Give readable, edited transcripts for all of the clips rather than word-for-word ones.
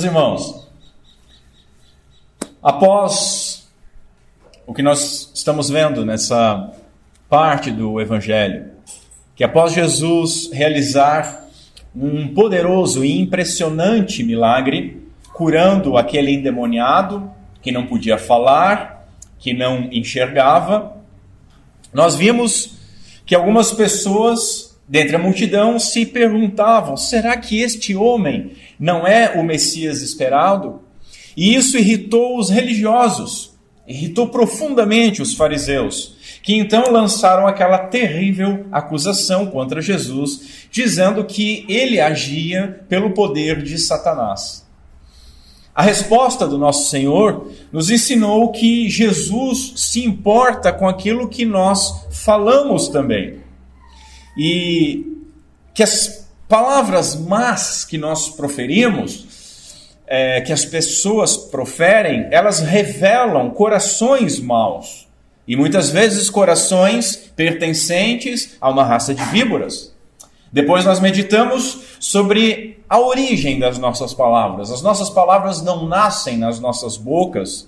irmãos, após o que nós estamos vendo nessa parte do Evangelho, que após Jesus realizar um poderoso e impressionante milagre, curando aquele endemoniado que não podia falar, que não enxergava, nós vimos que algumas pessoas dentre a multidão se perguntavam: será que este homem não é o Messias esperado? E isso irritou os religiosos, irritou profundamente os fariseus, que então lançaram aquela terrível acusação contra Jesus, dizendo que ele agia pelo poder de Satanás. A resposta do nosso Senhor nos ensinou que Jesus se importa com aquilo que nós falamos também. E que as palavras más que nós proferimos, que as pessoas proferem, elas revelam corações maus. E muitas vezes corações pertencentes a uma raça de víboras. Depois nós meditamos sobre a origem das nossas palavras. As nossas palavras não nascem nas nossas bocas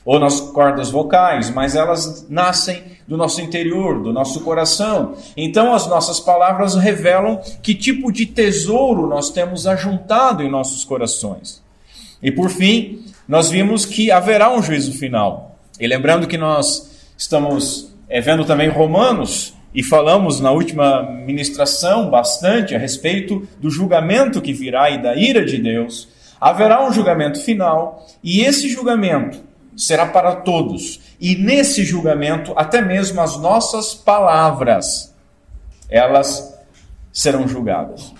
ou nas cordas vocais, mas elas nascem do nosso interior, do nosso coração. Então as nossas palavras revelam que tipo de tesouro nós temos ajuntado em nossos corações. E por fim, nós vimos que haverá um juízo final. E lembrando que nós estamos vendo também Romanos, e falamos na última ministração bastante a respeito do julgamento que virá e da ira de Deus. Haverá um julgamento final, e esse julgamento será para todos. E nesse julgamento, até mesmo as nossas palavras, elas serão julgadas.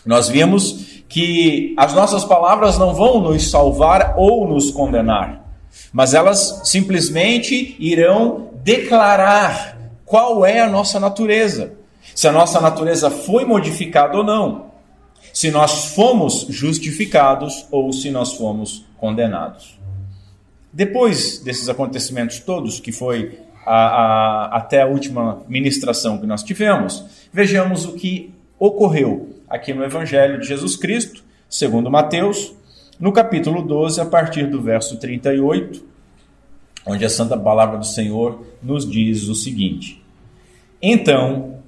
Nós vimos que as nossas palavras não vão nos salvar ou nos condenar, mas elas simplesmente irão declarar qual é a nossa natureza, se a nossa natureza foi modificada ou não, se nós fomos justificados ou se nós fomos condenados. Depois desses acontecimentos todos, que foi até a última ministração que nós tivemos, vejamos o que ocorreu aqui no Evangelho de Jesus Cristo, segundo Mateus, no capítulo 12, a partir do verso 38, onde a Santa Palavra do Senhor nos diz o seguinte: então,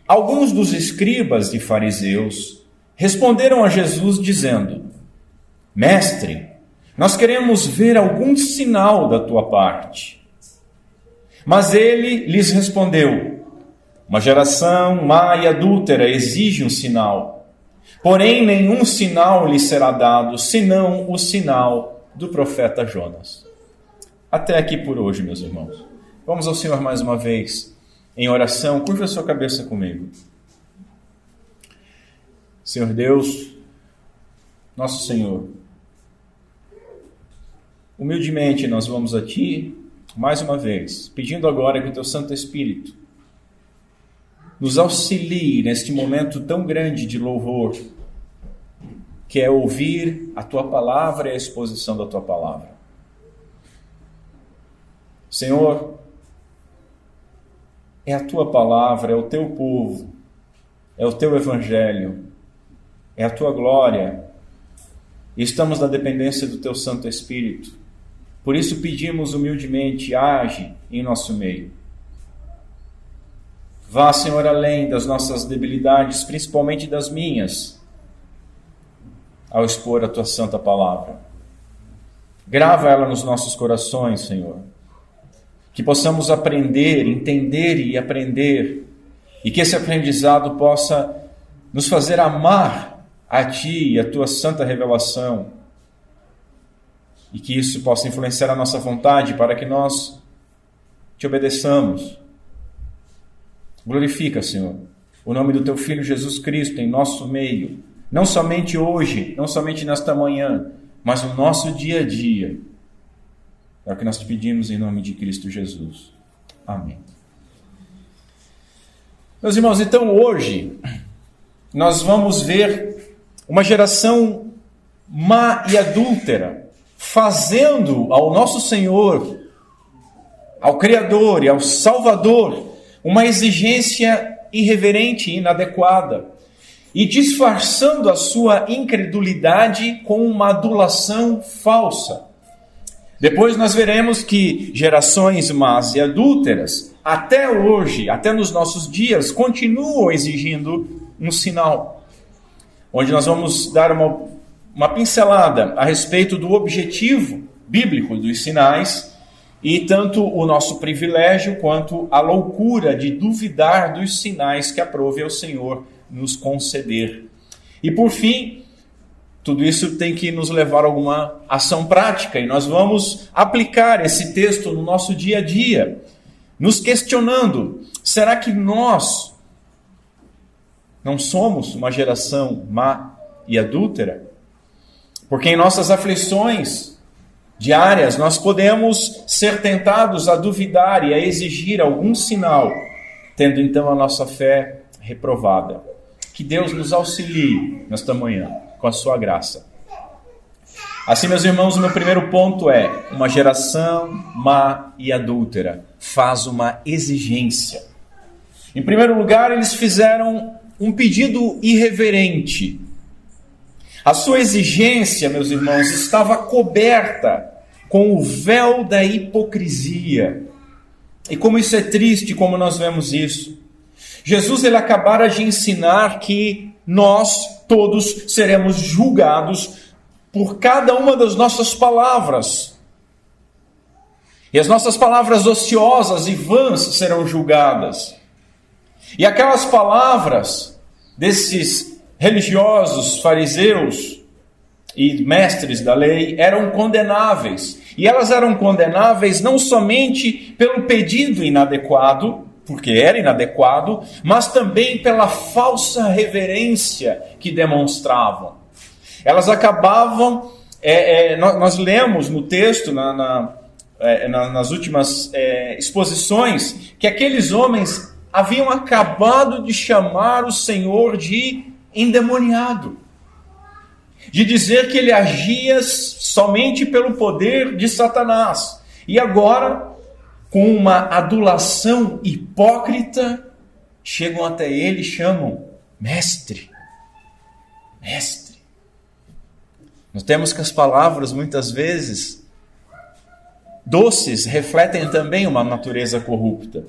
alguns dos escribas e fariseus responderam a Jesus dizendo: Mestre, nós queremos ver algum sinal da tua parte. Mas ele lhes respondeu: uma geração má e adúltera exige um sinal, porém nenhum sinal lhe será dado, senão o sinal do profeta Jonas. Até aqui por hoje, meus irmãos. Vamos ao Senhor mais uma vez em oração. Curva a sua cabeça comigo. Senhor Deus, nosso Senhor, humildemente nós vamos a Ti mais uma vez, pedindo agora que o Teu Santo Espírito nos auxilie neste momento tão grande de louvor, que é ouvir a Tua Palavra e a exposição da Tua Palavra. Senhor, é a Tua Palavra, é o Teu povo, é o Teu Evangelho, é a Tua glória. E estamos na dependência do Teu Santo Espírito. Por isso pedimos humildemente: age em nosso meio. Vá, Senhor, além das nossas debilidades, principalmente das minhas, ao expor a Tua Santa Palavra. Grava ela nos nossos corações, Senhor. Que possamos aprender, entender e aprender, e que esse aprendizado possa nos fazer amar a Ti e a Tua santa revelação, e que isso possa influenciar a nossa vontade para que nós Te obedeçamos. Glorifica, Senhor, o nome do Teu Filho Jesus Cristo em nosso meio, não somente hoje, não somente nesta manhã, mas no nosso dia a dia. É o que nós te pedimos em nome de Cristo Jesus. Amém. Meus irmãos, então hoje nós vamos ver uma geração má e adúltera fazendo ao nosso Senhor, ao Criador e ao Salvador, uma exigência irreverente e inadequada. e disfarçando a sua incredulidade com uma adulação falsa. Depois nós veremos que gerações más e adúlteras, até hoje, até nos nossos dias, continuam exigindo um sinal. Onde nós vamos dar uma pincelada a respeito do objetivo bíblico dos sinais e tanto o nosso privilégio quanto a loucura de duvidar dos sinais que aprove ao Senhor nos conceder. E por fim, tudo isso tem que nos levar a alguma ação prática e nós vamos aplicar esse texto no nosso dia a dia, nos questionando, será que nós não somos uma geração má e adúltera? Porque em nossas aflições diárias nós podemos ser tentados a duvidar e a exigir algum sinal, tendo então a nossa fé reprovada. Que Deus nos auxilie nesta manhã com a sua graça. Assim, meus irmãos, o meu primeiro ponto é: uma geração má e adúltera faz uma exigência. Em primeiro lugar, eles fizeram um pedido irreverente. A sua exigência, meus irmãos, estava coberta com o véu da hipocrisia. E como isso é triste, como nós vemos isso. Jesus, ele acabara de ensinar que nós todos seremos julgados por cada uma das nossas palavras. E as nossas palavras ociosas e vãs serão julgadas. E aquelas palavras desses religiosos, fariseus e mestres da lei eram condenáveis. E elas eram condenáveis não somente pelo pedido inadequado, porque era inadequado, mas também pela falsa reverência que demonstravam. Elas acabavam, nós lemos no texto, nas últimas exposições, que aqueles homens haviam acabado de chamar o Senhor de endemoniado, de dizer que ele agia somente pelo poder de Satanás. E agora, com uma adulação hipócrita, chegam até ele e chamam mestre. Mestre. Nós temos que as palavras, muitas vezes, doces, refletem também uma natureza corrupta.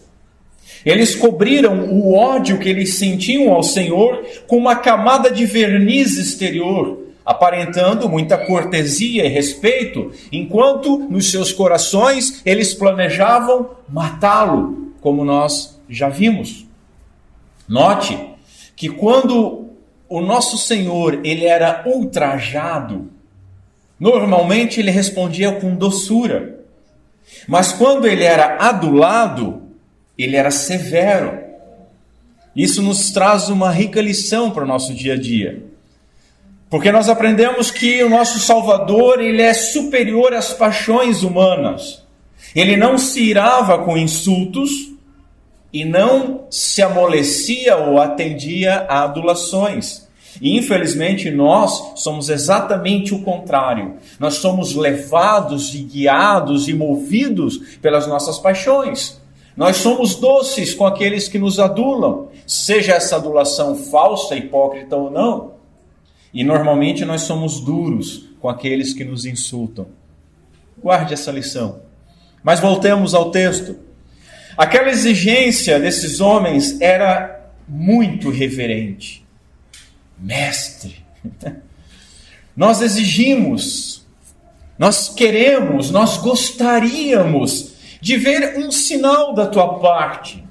Eles cobriram o ódio que eles sentiam ao Senhor com uma camada de verniz exterior, aparentando muita cortesia e respeito, enquanto nos seus corações eles planejavam matá-lo, como nós já vimos. Note que quando o nosso Senhor ele era ultrajado, normalmente ele respondia com doçura, mas quando ele era adulado, ele era severo. Isso nos traz uma rica lição para o nosso dia a dia. Porque nós aprendemos que o nosso Salvador, ele é superior às paixões humanas. Ele não se irava com insultos e não se amolecia ou atendia a adulações. E infelizmente nós somos exatamente o contrário. Nós somos levados e guiados e movidos pelas nossas paixões. Nós somos doces com aqueles que nos adulam, seja essa adulação falsa, hipócrita ou não. E normalmente nós somos duros com aqueles que nos insultam. Guarde essa lição. Mas voltemos ao texto. Aquela exigência desses homens era muito reverente. Mestre, nós exigimos, nós queremos, nós gostaríamos de ver um sinal da tua parte.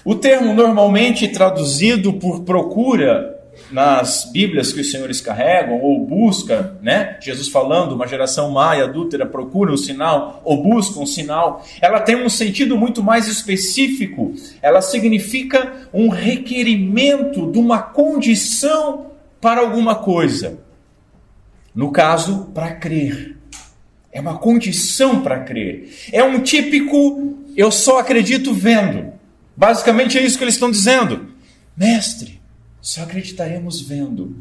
O termo normalmente traduzido por procura nas Bíblias que os senhores carregam, ou busca, né? Jesus falando, uma geração má e adúltera procura um sinal, ou busca um sinal, ela tem um sentido muito mais específico. Ela significa um requerimento de uma condição para alguma coisa. No caso, para crer. É uma condição para crer. É um típico, eu só acredito vendo. Basicamente é isso que eles estão dizendo. Mestre, só acreditaremos vendo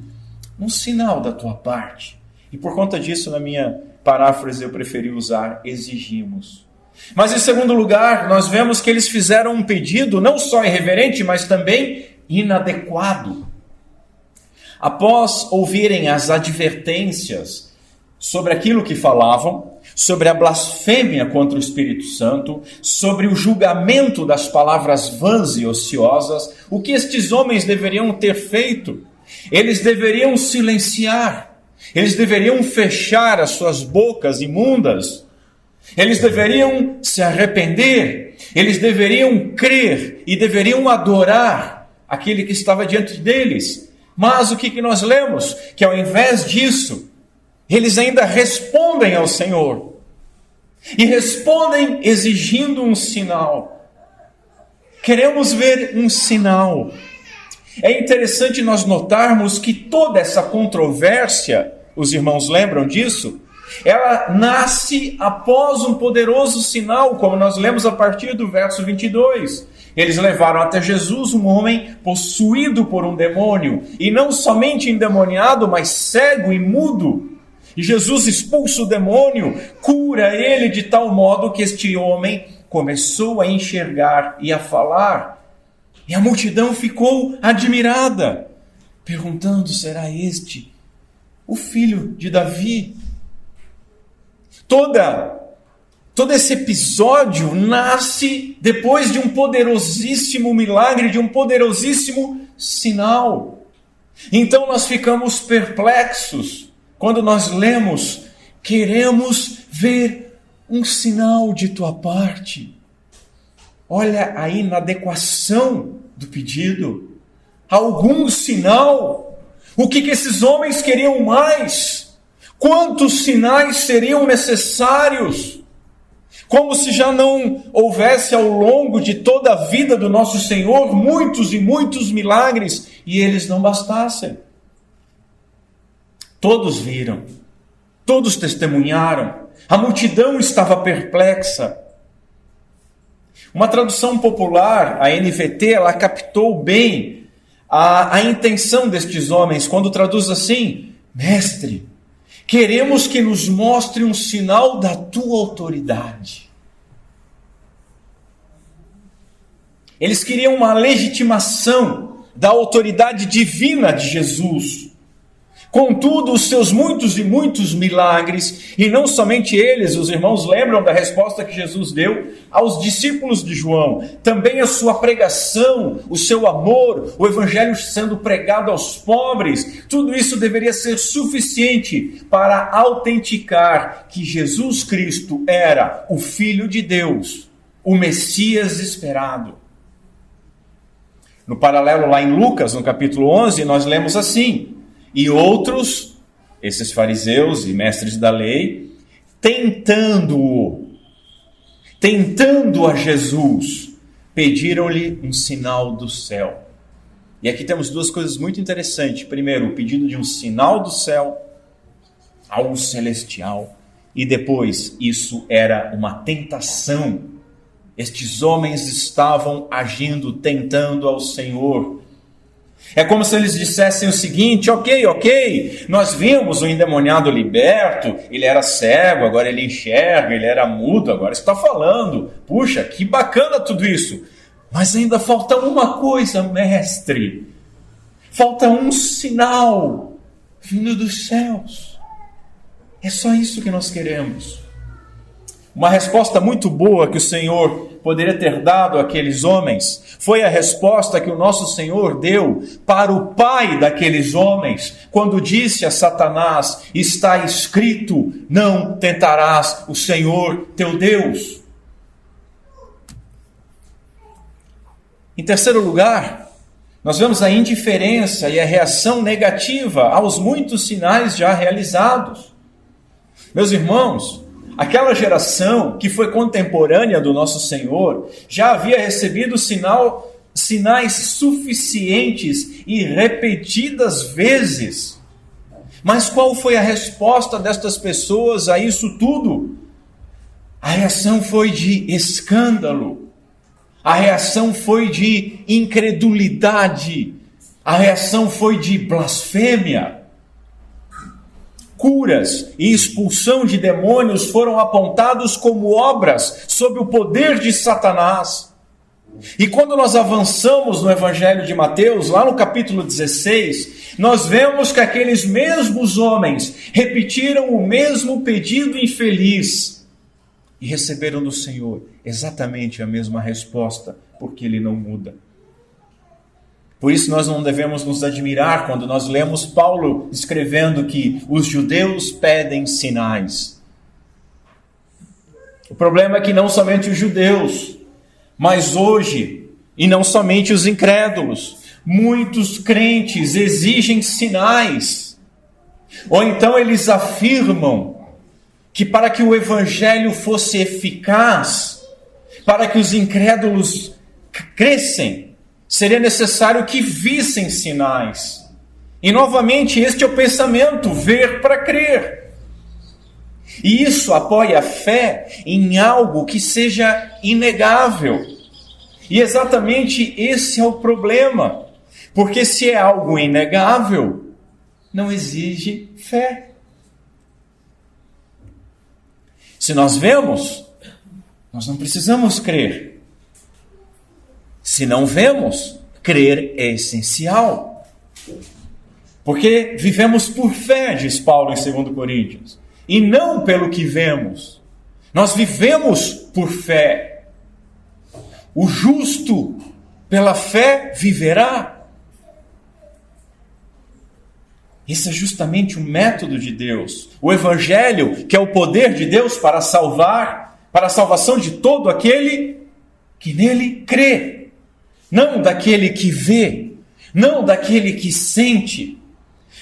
um sinal da tua parte. E por conta disso, na minha paráfrase, eu preferi usar exigimos. Mas em segundo lugar, nós vemos que eles fizeram um pedido não só irreverente, mas também inadequado. após ouvirem as advertências sobre aquilo que falavam, sobre a blasfêmia contra o Espírito Santo, sobre o julgamento das palavras vãs e ociosas, o que estes homens deveriam ter feito? Eles deveriam silenciar, eles deveriam fechar as suas bocas imundas, eles deveriam se arrepender, eles deveriam crer e deveriam adorar aquele que estava diante deles. Mas o que nós lemos? Que ao invés disso, eles ainda respondem ao Senhor. E respondem exigindo um sinal. Queremos ver um sinal. É interessante nós notarmos que toda essa controvérsia, os irmãos lembram disso? Ela nasce após um poderoso sinal, como nós lemos a partir do verso 22. Eles levaram até Jesus um homem possuído por um demônio, e não somente endemoniado, mas cego e mudo. E Jesus expulsa o demônio, cura ele de tal modo que este homem começou a enxergar e a falar. E a multidão ficou admirada, perguntando: será este o filho de Davi? Todo esse episódio nasce depois de um poderosíssimo milagre, de um poderosíssimo sinal. Então nós ficamos perplexos quando nós lemos: queremos ver um sinal de tua parte. Olha a inadequação do pedido. Algum sinal? O que esses homens queriam mais? Quantos sinais seriam necessários? Como se já não houvesse ao longo de toda a vida do nosso Senhor muitos e muitos milagres, e eles não bastassem. Todos viram, todos testemunharam, a multidão estava perplexa. Uma tradução popular, a NVT, ela captou bem a intenção destes homens, quando traduz assim: Mestre, queremos que nos mostre um sinal da tua autoridade. Eles queriam uma legitimação da autoridade divina de Jesus. Contudo, os seus muitos e muitos milagres, e não somente eles, os irmãos lembram da resposta que Jesus deu aos discípulos de João, também a sua pregação, o seu amor, o evangelho sendo pregado aos pobres, tudo isso deveria ser suficiente para autenticar que Jesus Cristo era o Filho de Deus, o Messias esperado. No paralelo lá em Lucas, no capítulo 11, nós lemos assim: e outros, esses fariseus e mestres da lei, tentando a Jesus, pediram-lhe um sinal do céu. E aqui temos duas coisas muito interessantes. Primeiro, o pedido de um sinal do céu, algo celestial. E depois, isso era uma tentação. Estes homens estavam agindo, tentando ao Senhor. É como se eles dissessem o seguinte: ok, nós vimos o endemoniado liberto, ele era cego, agora ele enxerga, ele era mudo, agora está falando. Puxa, que bacana tudo isso. Mas ainda falta uma coisa, mestre. Falta um sinal vindo dos céus. É só isso que nós queremos. Uma resposta muito boa que o Senhor poderia ter dado àqueles homens foi a resposta que o nosso Senhor deu para o pai daqueles homens, quando disse a Satanás: está escrito, não tentarás o Senhor teu Deus. Em terceiro lugar, nós vemos a indiferença e a reação negativa aos muitos sinais já realizados. Meus irmãos, aquela geração que foi contemporânea do nosso Senhor já havia recebido sinais suficientes e repetidas vezes. Mas qual foi a resposta destas pessoas a isso tudo? A reação foi de escândalo. A reação foi de incredulidade. A reação foi de blasfêmia. Curas e expulsão de demônios foram apontados como obras sob o poder de Satanás. E quando nós avançamos no Evangelho de Mateus, lá no capítulo 16, nós vemos que aqueles mesmos homens repetiram o mesmo pedido infeliz e receberam do Senhor exatamente a mesma resposta, porque Ele não muda. Por isso nós não devemos nos admirar quando nós lemos Paulo escrevendo que os judeus pedem sinais. O problema é que não somente os judeus, mas hoje, e não somente os incrédulos, muitos crentes exigem sinais. Ou então eles afirmam que para que o evangelho fosse eficaz, para que os incrédulos crescem, seria necessário que vissem sinais. E novamente, este é o pensamento, ver para crer. E isso apoia a fé em algo que seja inegável. E exatamente esse é o problema. Porque se é algo inegável, não exige fé. Se nós vemos, nós não precisamos crer. Se não vemos, crer é essencial. Porque vivemos por fé, diz Paulo em 2 Coríntios, e não pelo que vemos. Nós vivemos por fé. O justo, pela fé, viverá. Esse é justamente o método de Deus. O Evangelho, que é o poder de Deus para salvar, para a salvação de todo aquele que nele crê. Não daquele que vê, não daquele que sente.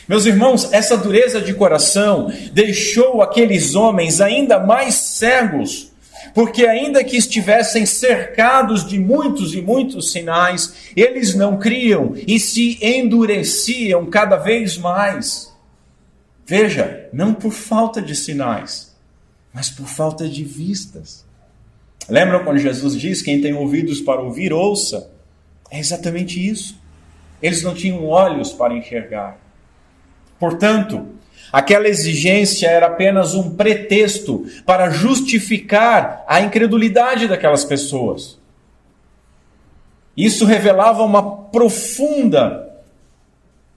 Meus irmãos, essa dureza de coração deixou aqueles homens ainda mais cegos, porque ainda que estivessem cercados de muitos e muitos sinais, eles não criam e se endureciam cada vez mais. Veja, não por falta de sinais, mas por falta de vistas. Lembram quando Jesus diz, quem tem ouvidos para ouvir, ouça? É exatamente isso. Eles não tinham olhos para enxergar. Portanto, aquela exigência era apenas um pretexto para justificar a incredulidade daquelas pessoas. Isso revelava uma profunda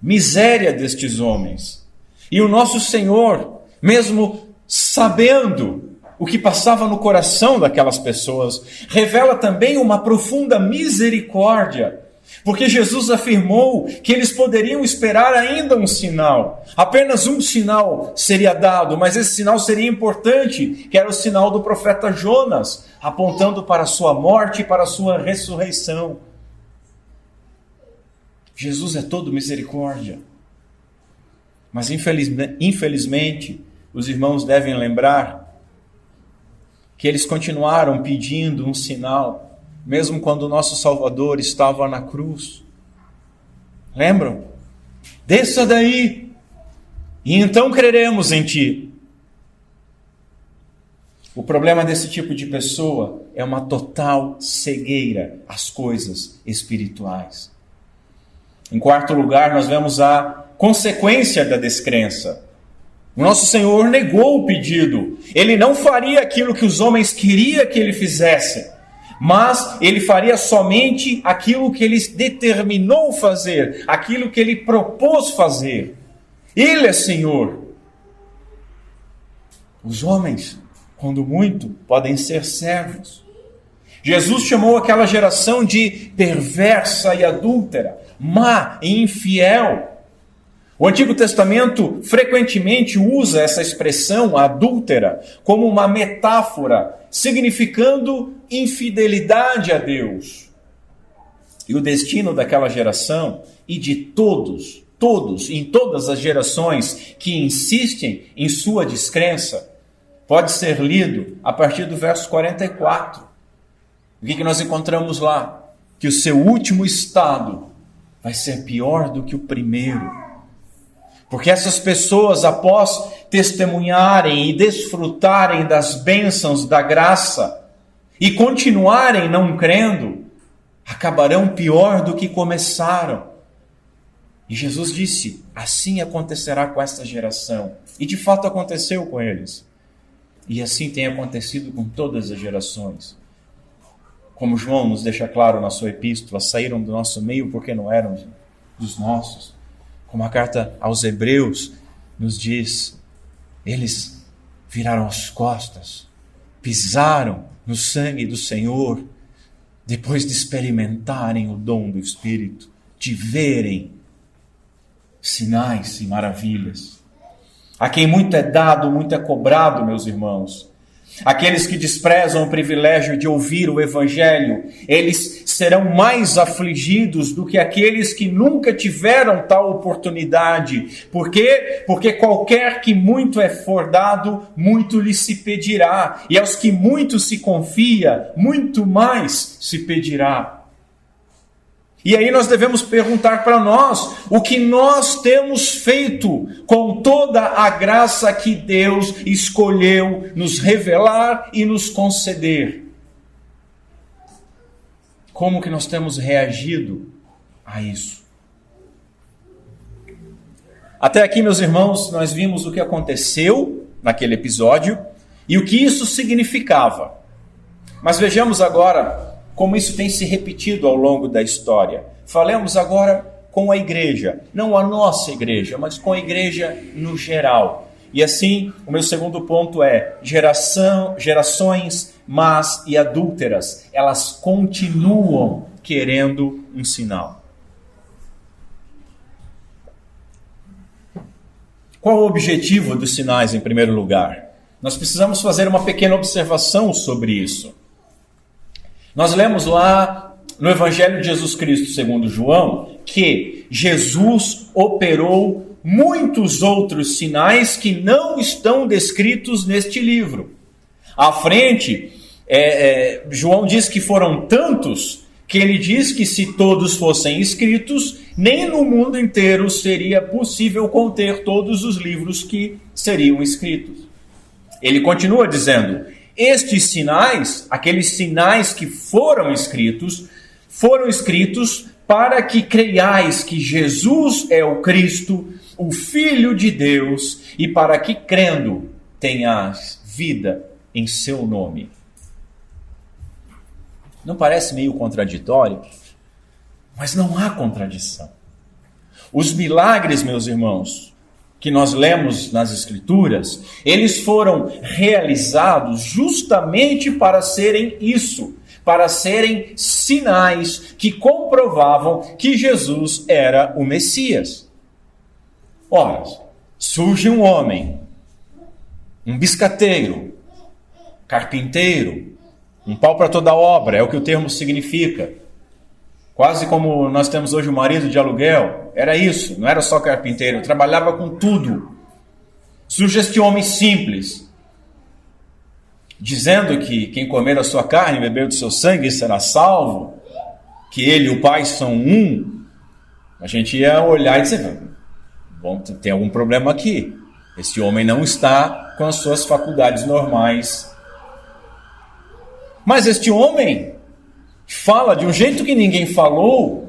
miséria destes homens. E o nosso Senhor, mesmo sabendo o que passava no coração daquelas pessoas, revela também uma profunda misericórdia, porque Jesus afirmou que eles poderiam esperar ainda um sinal. Apenas um sinal seria dado, mas esse sinal seria importante, que era o sinal do profeta Jonas, apontando para a sua morte e para a sua ressurreição. Jesus é todo misericórdia. Mas infelizmente, os irmãos devem lembrar que eles continuaram pedindo um sinal, mesmo quando o nosso Salvador estava na cruz. Lembram? Desça daí, e então creremos em ti. O problema desse tipo de pessoa é uma total cegueira às coisas espirituais. Em quarto lugar, nós vemos a consequência da descrença. O nosso Senhor negou o pedido. Ele não faria aquilo que os homens queriam que ele fizesse, mas ele faria somente aquilo que ele determinou fazer, aquilo que ele propôs fazer. Ele é Senhor. Os homens, quando muito, podem ser servos. Jesus chamou aquela geração de perversa e adúltera, má e infiel. O Antigo Testamento frequentemente usa essa expressão adúltera como uma metáfora, significando infidelidade a Deus. E o destino daquela geração e de todos, em todas as gerações que insistem em sua descrença, pode ser lido a partir do verso 44. O que nós encontramos lá? Que o seu último estado vai ser pior do que o primeiro. Porque essas pessoas, após testemunharem e desfrutarem das bênçãos da graça e continuarem não crendo, acabarão pior do que começaram. E Jesus disse, assim acontecerá com esta geração. E de fato aconteceu com eles. E assim tem acontecido com todas as gerações. Como João nos deixa claro na sua epístola, saíram do nosso meio porque não eram dos nossos. Como a carta aos Hebreus nos diz, eles viraram as costas, pisaram no sangue do Senhor, depois de experimentarem o dom do Espírito, de verem sinais e maravilhas. A quem muito é dado, muito é cobrado, meus irmãos. Aqueles que desprezam o privilégio de ouvir o Evangelho, eles serão mais afligidos do que aqueles que nunca tiveram tal oportunidade. Por quê? Porque qualquer que muito for dado, muito lhe se pedirá. E aos que muito se confia, muito mais se pedirá. E aí nós devemos perguntar para nós o que nós temos feito com toda a graça que Deus escolheu nos revelar e nos conceder. Como que nós temos reagido a isso? Até aqui, meus irmãos, nós vimos o que aconteceu naquele episódio e o que isso significava. Mas vejamos agora como isso tem se repetido ao longo da história. Falemos agora com a igreja, não a nossa igreja, mas com a igreja no geral. E assim, o meu segundo ponto é, gerações más e adúlteras, elas continuam querendo um sinal. Qual o objetivo dos sinais, em primeiro lugar? Nós precisamos fazer uma pequena observação sobre isso. Nós lemos lá no Evangelho de Jesus Cristo, segundo João, que Jesus operou muitos outros sinais que não estão descritos neste livro. À frente, João diz que foram tantos que ele diz que se todos fossem escritos, nem no mundo inteiro seria possível conter todos os livros que seriam escritos. Ele continua dizendo: estes sinais, aqueles sinais que foram escritos para que creiais que Jesus é o Cristo, o Filho de Deus, e para que, crendo, tenhas vida em seu nome. Não parece meio contraditório? Mas não há contradição. Os milagres, meus irmãos, que nós lemos nas Escrituras, eles foram realizados justamente para serem isso, para serem sinais que comprovavam que Jesus era o Messias. Ora, surge um homem, um biscateiro, carpinteiro, um pau para toda obra, é o que o termo significa. Quase como nós temos hoje o marido de aluguel, era isso, não era só carpinteiro, trabalhava com tudo. Surge este homem simples, dizendo que quem comer a sua carne e beber do seu sangue será salvo, que ele e o Pai são um. A gente ia olhar e dizer, bom, tem algum problema aqui. Este homem não está com as suas faculdades normais. Mas este homem fala de um jeito que ninguém falou.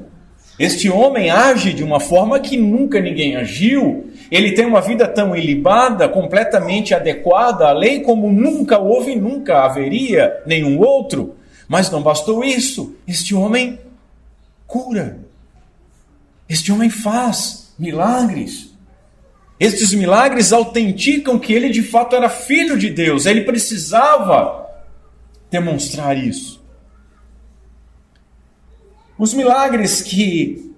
Este homem age de uma forma que nunca ninguém agiu. Ele tem uma vida tão ilibada, completamente adequada à lei, como nunca houve e nunca haveria nenhum outro. Mas não bastou isso. Este homem cura. Este homem faz milagres. Estes milagres autenticam que ele de fato era filho de Deus. Ele precisava demonstrar isso. Os milagres que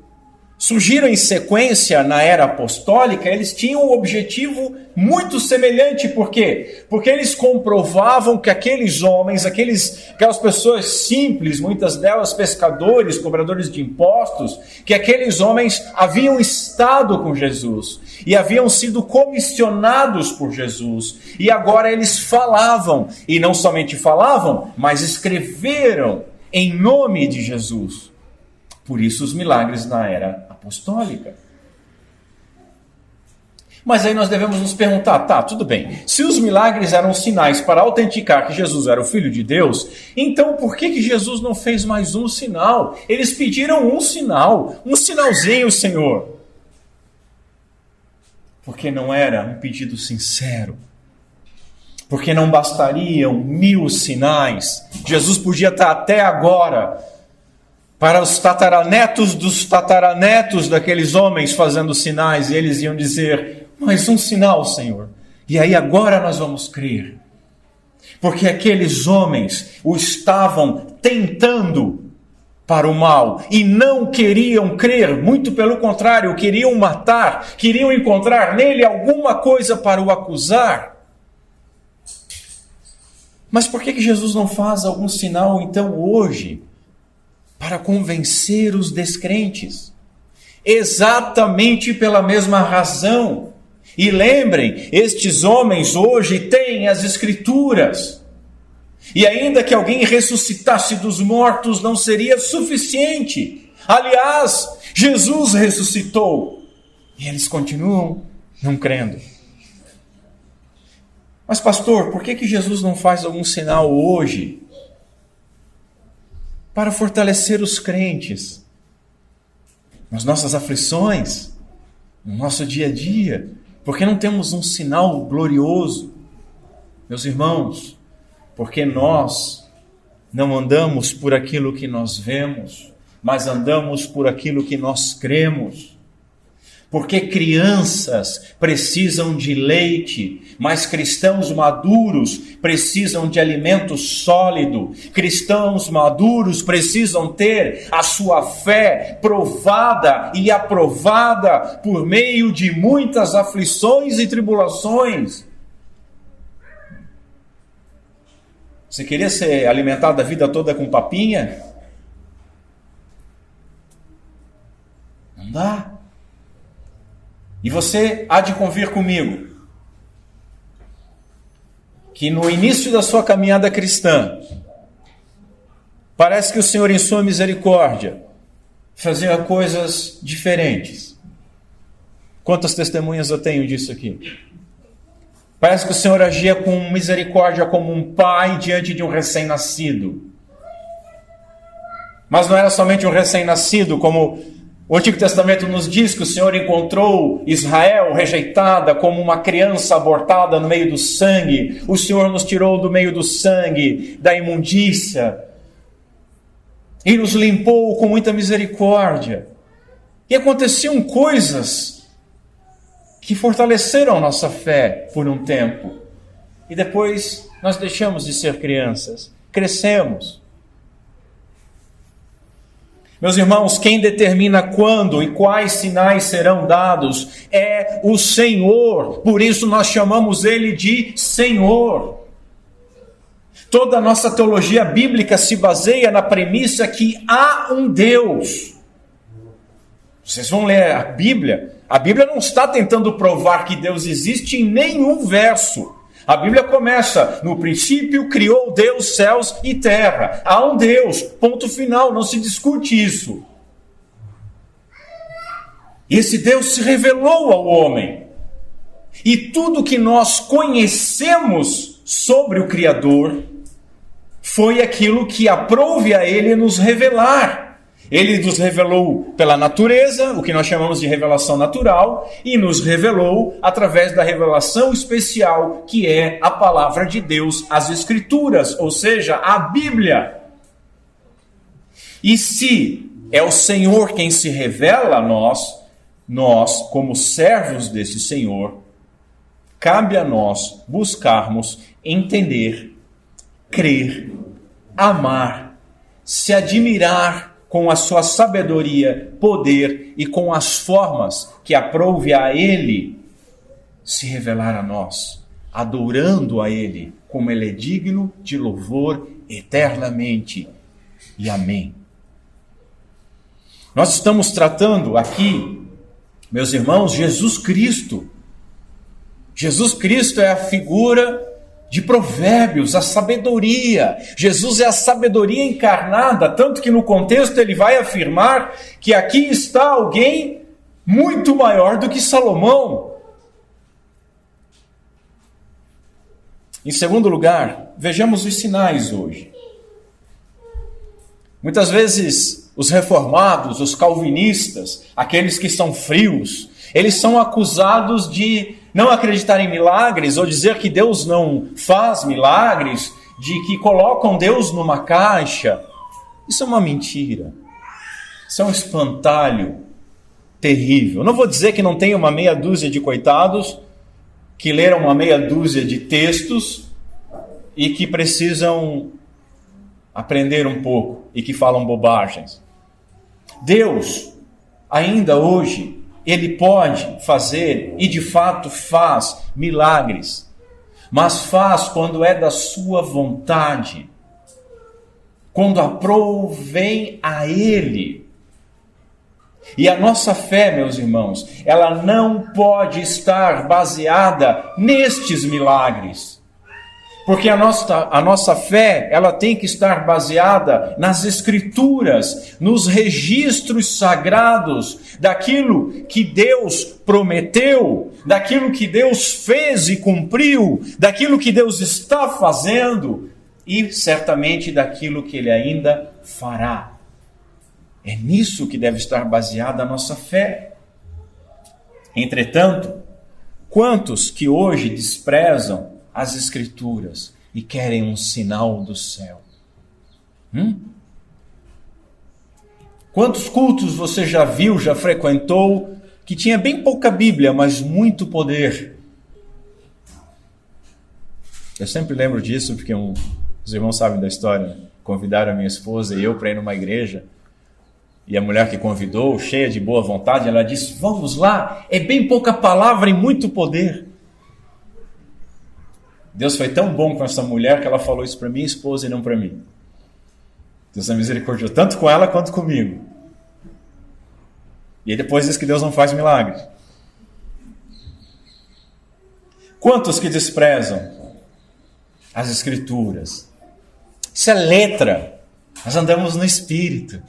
surgiram em sequência na era apostólica, eles tinham um objetivo muito semelhante. Por quê? Porque eles comprovavam que aqueles homens, aquelas pessoas simples, muitas delas pescadores, cobradores de impostos, que aqueles homens haviam estado com Jesus e haviam sido comissionados por Jesus. E agora eles falavam, e não somente falavam, mas escreveram em nome de Jesus. Por isso os milagres na era apostólica. Mas aí nós devemos nos perguntar, tá, tudo bem, se os milagres eram sinais para autenticar que Jesus era o Filho de Deus, então por que Jesus não fez mais um sinal? Eles pediram um sinalzinho, Senhor. Porque não era um pedido sincero. Porque não bastariam 1000 sinais. Jesus podia estar até agora para os tataranetos dos tataranetos daqueles homens fazendo sinais, e eles iam dizer: mas um sinal, Senhor. E aí agora nós vamos crer. Porque aqueles homens o estavam tentando para o mal e não queriam crer, muito pelo contrário, queriam matar, queriam encontrar nele alguma coisa para o acusar. Mas por que Jesus não faz algum sinal então hoje para convencer os descrentes? Exatamente pela mesma razão. E lembrem, estes homens hoje têm as Escrituras. E ainda que alguém ressuscitasse dos mortos, não seria suficiente. Aliás, Jesus ressuscitou. E eles continuam não crendo. Mas pastor, por que Jesus não faz algum sinal hoje para fortalecer os crentes nas nossas aflições, no nosso dia a dia? Por que não temos um sinal glorioso? Meus irmãos, porque nós não andamos por aquilo que nós vemos, mas andamos por aquilo que nós cremos. Porque crianças precisam de leite, mas cristãos maduros precisam de alimento sólido. Cristãos maduros precisam ter a sua fé provada e aprovada por meio de muitas aflições e tribulações. Você queria ser alimentado a vida toda com papinha? Não dá. E você há de convir comigo que no início da sua caminhada cristã, parece que o Senhor, em sua misericórdia, fazia coisas diferentes. Quantas testemunhas eu tenho disso aqui? Parece que o Senhor agia com misericórdia como um pai diante de um recém-nascido. Mas não era somente um recém-nascido, como o Antigo Testamento nos diz que o Senhor encontrou Israel rejeitada como uma criança abortada no meio do sangue. O Senhor nos tirou do meio do sangue, da imundícia, e nos limpou com muita misericórdia. E aconteciam coisas que fortaleceram a nossa fé por um tempo. E depois nós deixamos de ser crianças, crescemos. Meus irmãos, quem determina quando e quais sinais serão dados é o Senhor. Por isso nós chamamos Ele de Senhor. Toda a nossa teologia bíblica se baseia na premissa que há um Deus. Vocês vão ler a Bíblia não está tentando provar que Deus existe em nenhum verso. A Bíblia começa: no princípio criou Deus céus e terra. Há um Deus, ponto final, não se discute isso. E esse Deus se revelou ao homem. E tudo que nós conhecemos sobre o Criador foi aquilo que aprouve a Ele nos revelar. Ele nos revelou pela natureza, o que nós chamamos de revelação natural, e nos revelou através da revelação especial, que é a palavra de Deus, as Escrituras, ou seja, a Bíblia. E se é o Senhor quem se revela a nós, como servos desse Senhor, cabe a nós buscarmos entender, crer, amar, se admirar com a sua sabedoria, poder e com as formas que aprouve a Ele se revelar a nós, adorando a Ele como Ele é digno de louvor eternamente. E amém. Nós estamos tratando aqui, meus irmãos, Jesus Cristo. Jesus Cristo é a figura de Provérbios, a sabedoria. Jesus é a sabedoria encarnada, tanto que no contexto ele vai afirmar que aqui está alguém muito maior do que Salomão. Em segundo lugar, vejamos os sinais hoje. Muitas vezes os reformados, os calvinistas, aqueles que são frios, eles são acusados de Não acreditar em milagres ou dizer que Deus não faz milagres, de que colocam Deus numa caixa, isso é uma mentira. Isso é um espantalho terrível. Não vou dizer que não tem uma meia dúzia de coitados que leram uma meia dúzia de textos e que precisam aprender um pouco e que falam bobagens. Deus, ainda hoje, Ele pode fazer, e de fato faz, milagres. Mas faz quando é da sua vontade. Quando aprovém a Ele. E a nossa fé, meus irmãos, ela não pode estar baseada nestes milagres. Porque a nossa fé, ela tem que estar baseada nas Escrituras, nos registros sagrados, daquilo que Deus prometeu, daquilo que Deus fez e cumpriu, daquilo que Deus está fazendo e certamente daquilo que Ele ainda fará. É nisso que deve estar baseada a nossa fé. Entretanto, quantos que hoje desprezam as Escrituras e querem um sinal do céu? Quantos cultos você já viu, já frequentou, que tinha bem pouca Bíblia, mas muito poder? Eu sempre lembro disso, porque os irmãos sabem da história, né? Convidaram a minha esposa e eu para ir numa igreja, e a mulher que convidou, cheia de boa vontade, ela disse, vamos lá, é bem pouca palavra e muito poder. Deus foi tão bom com essa mulher que ela falou isso para minha esposa e não para mim. Deus é misericordioso tanto com ela quanto comigo. E aí depois diz que Deus não faz milagres. Quantos que desprezam as Escrituras? Isso é letra. Nós andamos no Espírito.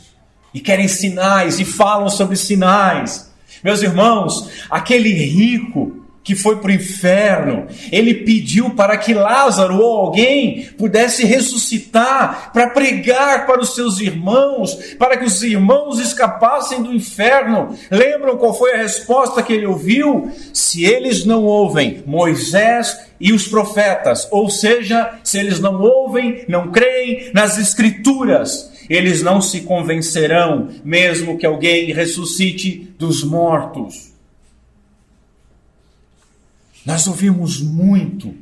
E querem sinais, e falam sobre sinais. Meus irmãos, aquele rico que foi para o inferno, ele pediu para que Lázaro ou alguém pudesse ressuscitar, para pregar para os seus irmãos, para que os irmãos escapassem do inferno. Lembram qual foi a resposta que ele ouviu? Se eles não ouvem Moisés e os profetas, ou seja, se eles não ouvem, não creem nas Escrituras, eles não se convencerão, mesmo que alguém ressuscite dos mortos. Nós ouvimos muito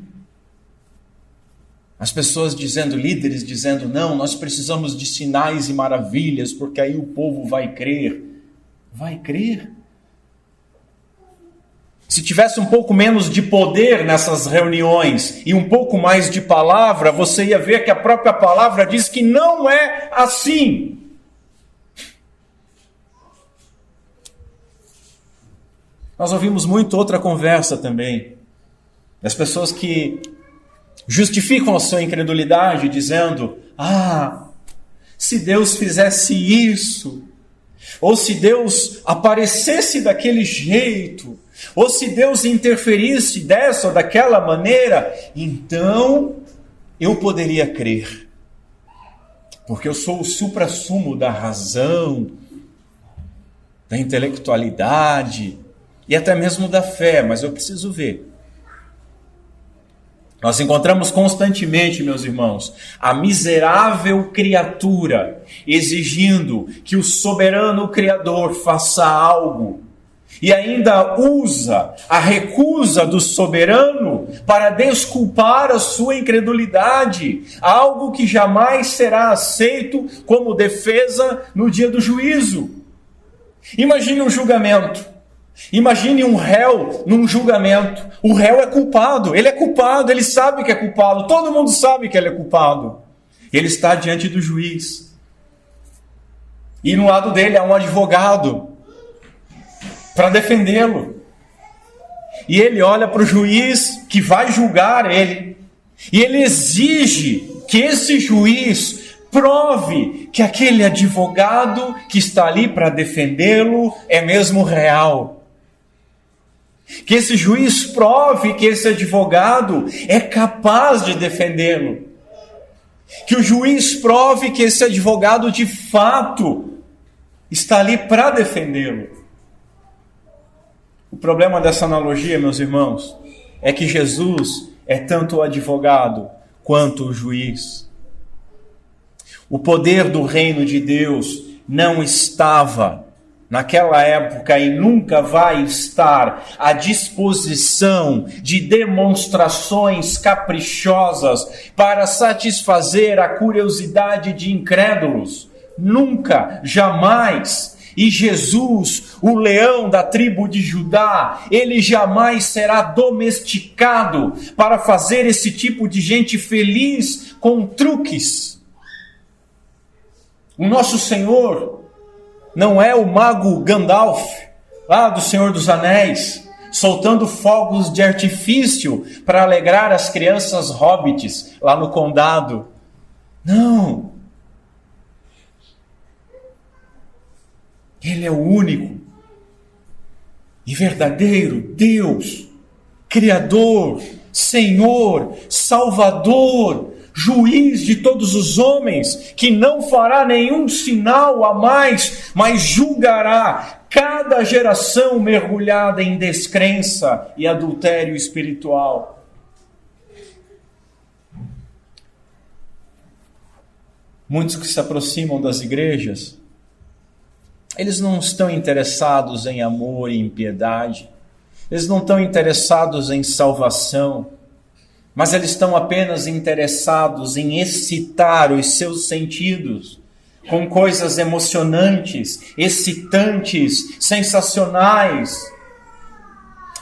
as pessoas dizendo, líderes dizendo, não, nós precisamos de sinais e maravilhas, porque aí o povo vai crer. Vai crer? Se tivesse um pouco menos de poder nessas reuniões e um pouco mais de palavra, você ia ver que a própria palavra diz que não é assim. Nós ouvimos muito outra conversa também, das pessoas que justificam a sua incredulidade dizendo, se Deus fizesse isso, ou se Deus aparecesse daquele jeito, ou se Deus interferisse dessa ou daquela maneira, então eu poderia crer. Porque eu sou o suprassumo da razão, da intelectualidade e até mesmo da fé, mas eu preciso ver. Nós encontramos constantemente, meus irmãos, a miserável criatura exigindo que o soberano Criador faça algo e ainda usa a recusa do soberano para desculpar a sua incredulidade, algo que jamais será aceito como defesa no dia do juízo. Imagine um julgamento. Imagine um réu num julgamento. O réu é culpado, ele sabe que é culpado, todo mundo sabe que ele é culpado. Ele está diante do juiz. E no lado dele há um advogado para defendê-lo. E ele olha para o juiz que vai julgar ele. E ele exige que esse juiz prove que aquele advogado que está ali para defendê-lo é mesmo real. Que esse juiz prove que esse advogado é capaz de defendê-lo. Que o juiz prove que esse advogado de fato está ali para defendê-lo. O problema dessa analogia, meus irmãos, é que Jesus é tanto o advogado quanto o juiz. O poder do reino de Deus não estava naquela época e nunca vai estar à disposição de demonstrações caprichosas para satisfazer a curiosidade de incrédulos. Nunca, jamais. E Jesus, o leão da tribo de Judá, ele jamais será domesticado para fazer esse tipo de gente feliz com truques. O nosso Senhor não é o mago Gandalf, lá do Senhor dos Anéis, soltando fogos de artifício para alegrar as crianças hobbits lá no condado. Não. Ele é o único e verdadeiro Deus, Criador, Senhor, Salvador, juiz de todos os homens, que não fará nenhum sinal a mais, mas julgará cada geração mergulhada em descrença e adultério espiritual. Muitos que se aproximam das igrejas, eles não estão interessados em amor e em piedade, eles não estão interessados em salvação, mas eles estão apenas interessados em excitar os seus sentidos com coisas emocionantes, excitantes, sensacionais.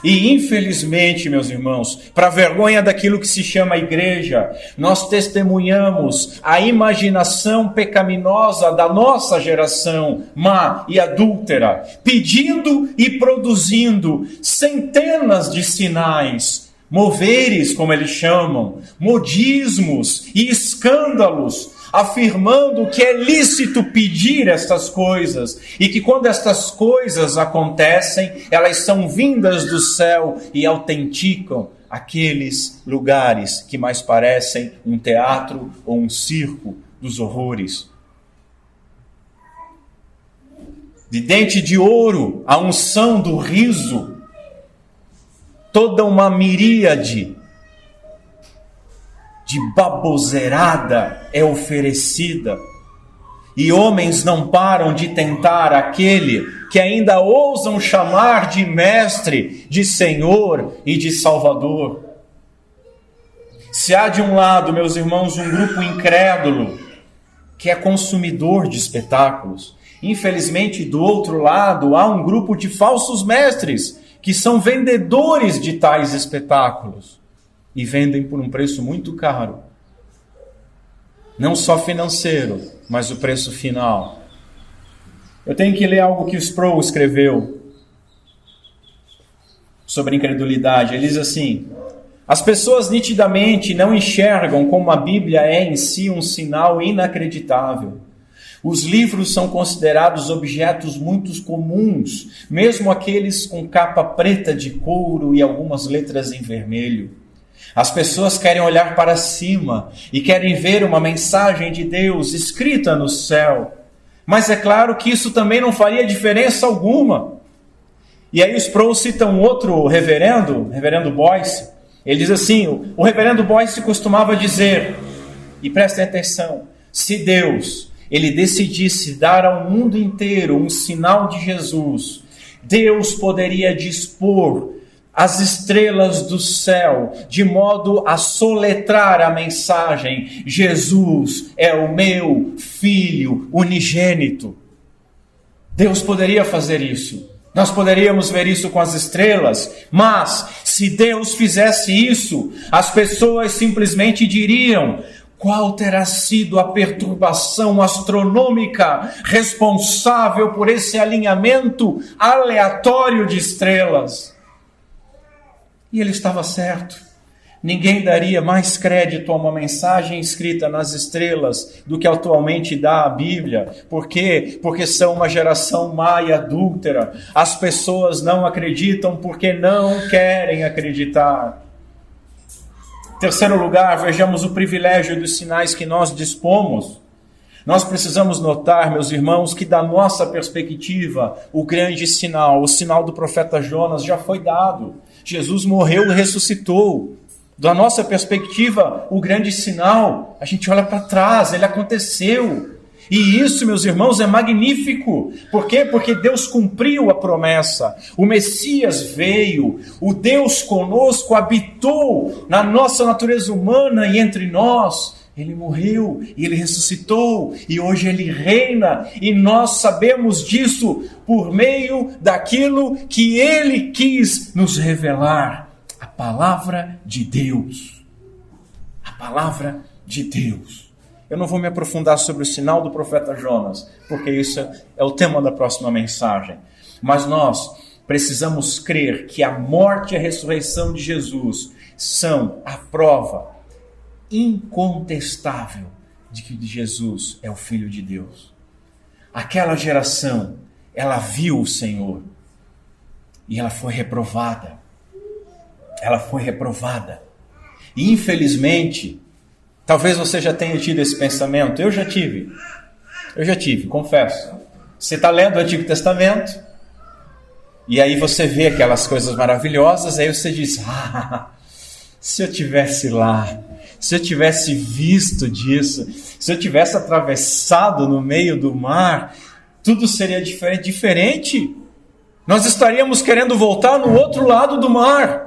E infelizmente, meus irmãos, para a vergonha daquilo que se chama igreja, nós testemunhamos a imaginação pecaminosa da nossa geração má e adúltera, pedindo e produzindo centenas de sinais, moveres, como eles chamam, modismos e escândalos, afirmando que é lícito pedir estas coisas e que quando estas coisas acontecem, elas são vindas do céu e autenticam aqueles lugares que mais parecem um teatro ou um circo dos horrores. De dente de ouro, a unção do riso, toda uma miríade de baboseirada é oferecida, e homens não param de tentar aquele que ainda ousam chamar de mestre, de Senhor e de Salvador. Se há de um lado, meus irmãos, um grupo incrédulo que é consumidor de espetáculos, infelizmente do outro lado há um grupo de falsos mestres que são vendedores de tais espetáculos. E vendem por um preço muito caro. Não só financeiro, mas o preço final. Eu tenho que ler algo que o Sproul escreveu sobre incredulidade. Ele diz assim: as pessoas nitidamente não enxergam como a Bíblia é em si um sinal inacreditável. Os livros são considerados objetos muito comuns, mesmo aqueles com capa preta de couro e algumas letras em vermelho. As pessoas querem olhar para cima e querem ver uma mensagem de Deus escrita no céu. Mas é claro que isso também não faria diferença alguma. E aí os Sproul cita um outro reverendo Boyce. Ele diz assim, o reverendo Boyce costumava dizer, e prestem atenção, se Deus ele decidisse dar ao mundo inteiro um sinal de Jesus, Deus poderia dispor as estrelas do céu, de modo a soletrar a mensagem: Jesus é o meu Filho unigênito. Deus poderia fazer isso. Nós poderíamos ver isso com as estrelas, mas se Deus fizesse isso, as pessoas simplesmente diriam: qual terá sido a perturbação astronômica responsável por esse alinhamento aleatório de estrelas? E ele estava certo. Ninguém daria mais crédito a uma mensagem escrita nas estrelas do que atualmente dá a Bíblia. Por quê? Porque são uma geração má e adúltera. As pessoas não acreditam porque não querem acreditar. Em terceiro lugar, vejamos o privilégio dos sinais que nós dispomos. Nós precisamos notar, meus irmãos, que da nossa perspectiva, o grande sinal, o sinal do profeta Jonas já foi dado. Jesus morreu e ressuscitou. Da nossa perspectiva, o grande sinal, a gente olha para trás, ele aconteceu. E isso, meus irmãos, é magnífico. Por quê? Porque Deus cumpriu a promessa. O Messias veio, o Deus conosco habitou na nossa natureza humana e entre nós. Ele morreu e ele ressuscitou e hoje ele reina e nós sabemos disso por meio daquilo que ele quis nos revelar. A palavra de Deus. A palavra de Deus. Eu não vou me aprofundar sobre o sinal do profeta Jonas, porque isso é o tema da próxima mensagem. Mas nós precisamos crer que a morte e a ressurreição de Jesus são a prova incontestável de que Jesus é o Filho de Deus. Aquela geração, ela viu o Senhor e ela foi reprovada. Ela foi reprovada. E infelizmente, talvez você já tenha tido esse pensamento. Eu já tive, confesso. Você está lendo o Antigo Testamento e aí você vê aquelas coisas maravilhosas, aí você diz, se eu tivesse lá, se eu tivesse visto disso, se eu tivesse atravessado no meio do mar, tudo seria diferente. Nós estaríamos querendo voltar no outro lado do mar.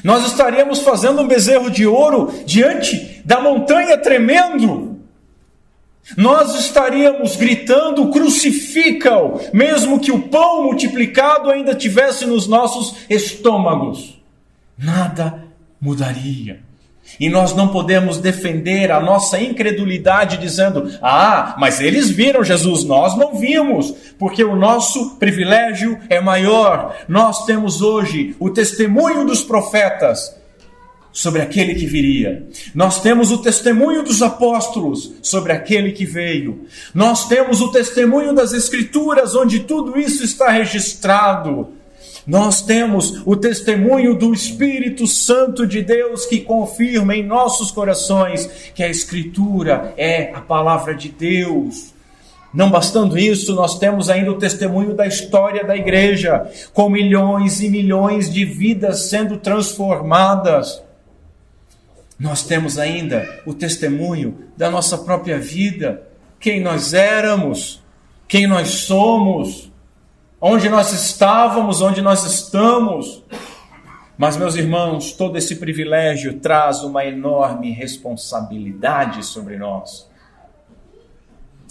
Nós estaríamos fazendo um bezerro de ouro diante da montanha tremendo. Nós estaríamos gritando, crucifica-o, mesmo que o pão multiplicado ainda tivesse nos nossos estômagos. Nada mudaria. E nós não podemos defender a nossa incredulidade dizendo, mas eles viram Jesus, nós não vimos, porque o nosso privilégio é maior. Nós temos hoje o testemunho dos profetas sobre aquele que viria. Nós temos o testemunho dos apóstolos sobre aquele que veio. Nós temos o testemunho das Escrituras, onde tudo isso está registrado. Nós temos o testemunho do Espírito Santo de Deus que confirma em nossos corações que a Escritura é a palavra de Deus. Não bastando isso, nós temos ainda o testemunho da história da igreja, com milhões e milhões de vidas sendo transformadas. Nós temos ainda o testemunho da nossa própria vida, quem nós éramos, quem nós somos, onde nós estávamos, onde nós estamos. Mas, meus irmãos, todo esse privilégio traz uma enorme responsabilidade sobre nós.